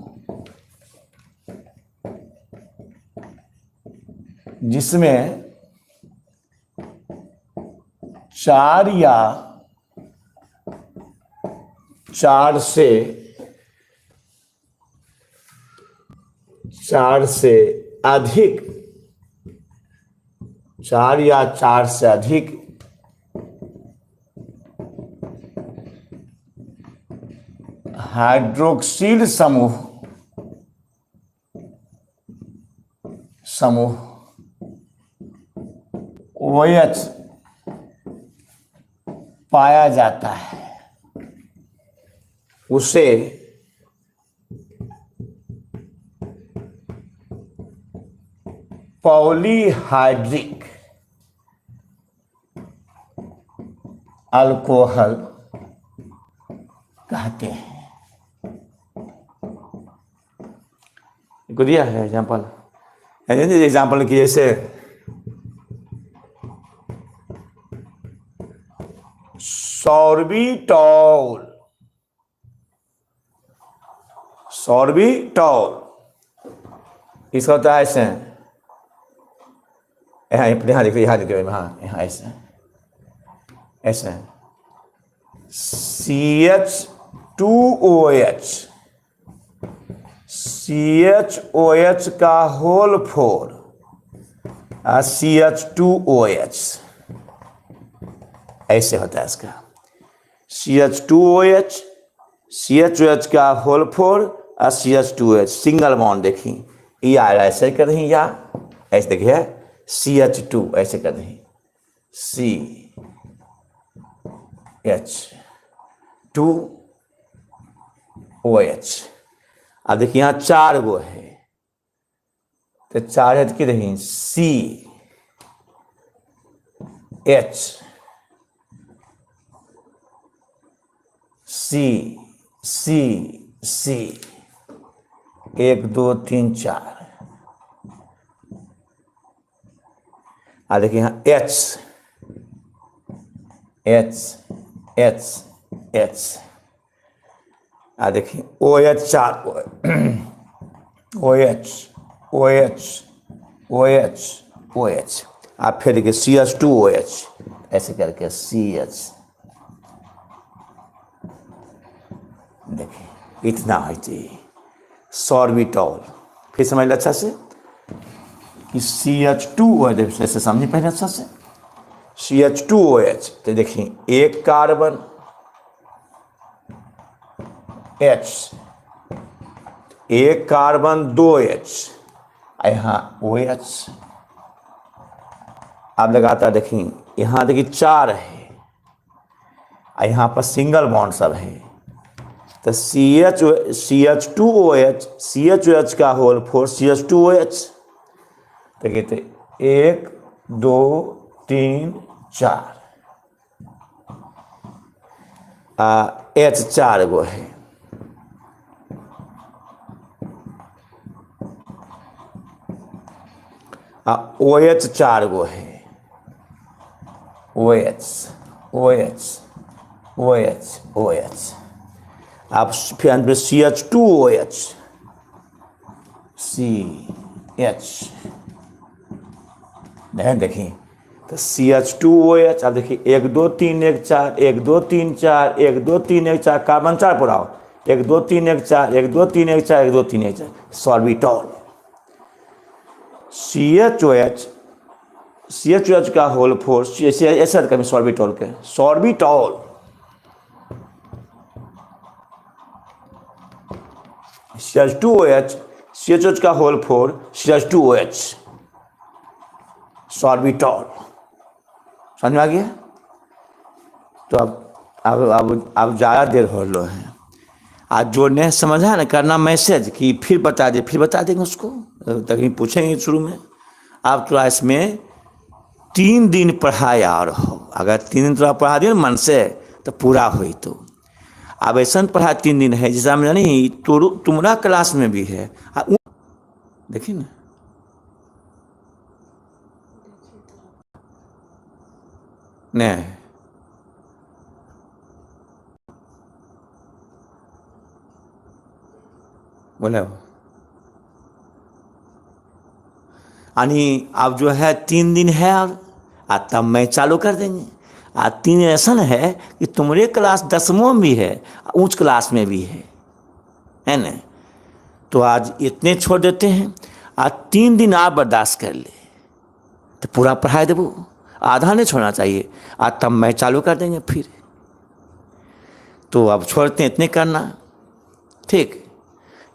जिसमें 4 या 4 से अधिक, 4 या 4 से अधिक हाइड्रोक्सिल समूह OH पाया जाता है, उसे पॉलीहाइड्रिक अल्कोहल कहते हैं। को दिया है एग्जाम्पल, एग्जाम्पल की जैसे सॉर्बिटॉल, इसका होता है ऐसे, यहाँ देखिए, यहाँ ऐसे CH2OH का होल 4 CH2OH ऐसे होता है इसका, CH2OH का होल 4 और CH2OH सिंगल बॉन्ड। देखिए ये आ रहा है, ऐसे कर रही, या ऐसे देखिए CH2 ऐसे कर रही, CH2OH। अब देखिए यहाँ 4 गो है, तो 4 है की रही C 1 2 3 4। आ देखिए यहाँ H आ देखिए OH 4 OH OH OH OH। आप फिर देखिए CH2OH, ऐसे करके CH, देखिए इतना है जी सॉर्बिटॉल। फिर समझ लो अच्छा से कि CH2OH, ऐसे समझे पहले अच्छा से। CH2OH तो देखिए एक कार्बन H, एक कार्बन 2H, यहाँ OH। आप लगातार देखिए, यहाँ देखिए 4 है, यहाँ पर सिंगल बॉन्ड सब है। तो CH2OH, CHOH का होल 4 CH2OH। तो कहते 1 2 3 4, H 4 गो है। OH 4 गो है, OH OH OH OH। आप फिर अंत में CH2OH, CH, नहीं देखिए तो CH2OH। अब देखिए 1 2 3 1 4, 1 2 3 4, 1 2 3 1 4, कार्बन 4 पुराओ, 1 2 3 1 4, 1 2 3 1 4, 1 2 3 1 4, सॉर्बिटॉल। CHOH का होल 4, ऐसा कभी सॉर्बिटॉल के, सॉर्बिटॉल। CH2OH, CHOH का होल 4 CH2OH, सॉर्बिटॉल। समझ में आ गया? तो अब ज़्यादा देर हो लो है। आज जो नहीं समझा ना, करना मैसेज कि फिर बता दे, फिर बता देंगे उसको, तभी पूछेंगे शुरू में। आप क्लास में 3 दिन पढ़ाया और हो, अगर 3 दिन तो पढ़ा दिए मन से तो पूरा हुई। तो अब ऐसा पढ़ा 3 दिन है जैसा हम नहीं तो तुम्हारा क्लास में भी है। देखिए ना, नहीं बोले यानी अब जो है 3 दिन है और तब मैं चालू कर देंगे। 3 ऐसा है कि तुम्हारे क्लास 10वां में भी है, उच्च क्लास में भी है ना। तो आज इतने छोड़ देते हैं, आज 3 दिन आप बर्दाश्त कर ले तो पूरा पढ़ाई देवो, आधा नहीं छोड़ना चाहिए। आज तब मैं चालू कर देंगे फिर। तो अब छोड़ते हैं, इतने करना ठीक।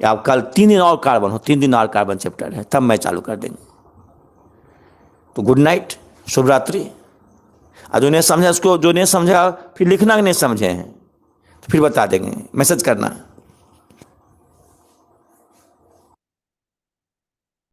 अब कल 3 दिन और कार्बन हो, 3 दिन और कार्बन चैप्टर है, तब मैं चालू कर देंगे। तो गुड नाइट, शुभ रात्रि। और जो नहीं समझा उसको, जो नहीं समझा फिर लिखना नहीं समझे हैं तो फिर बता देंगे, मैसेज करना।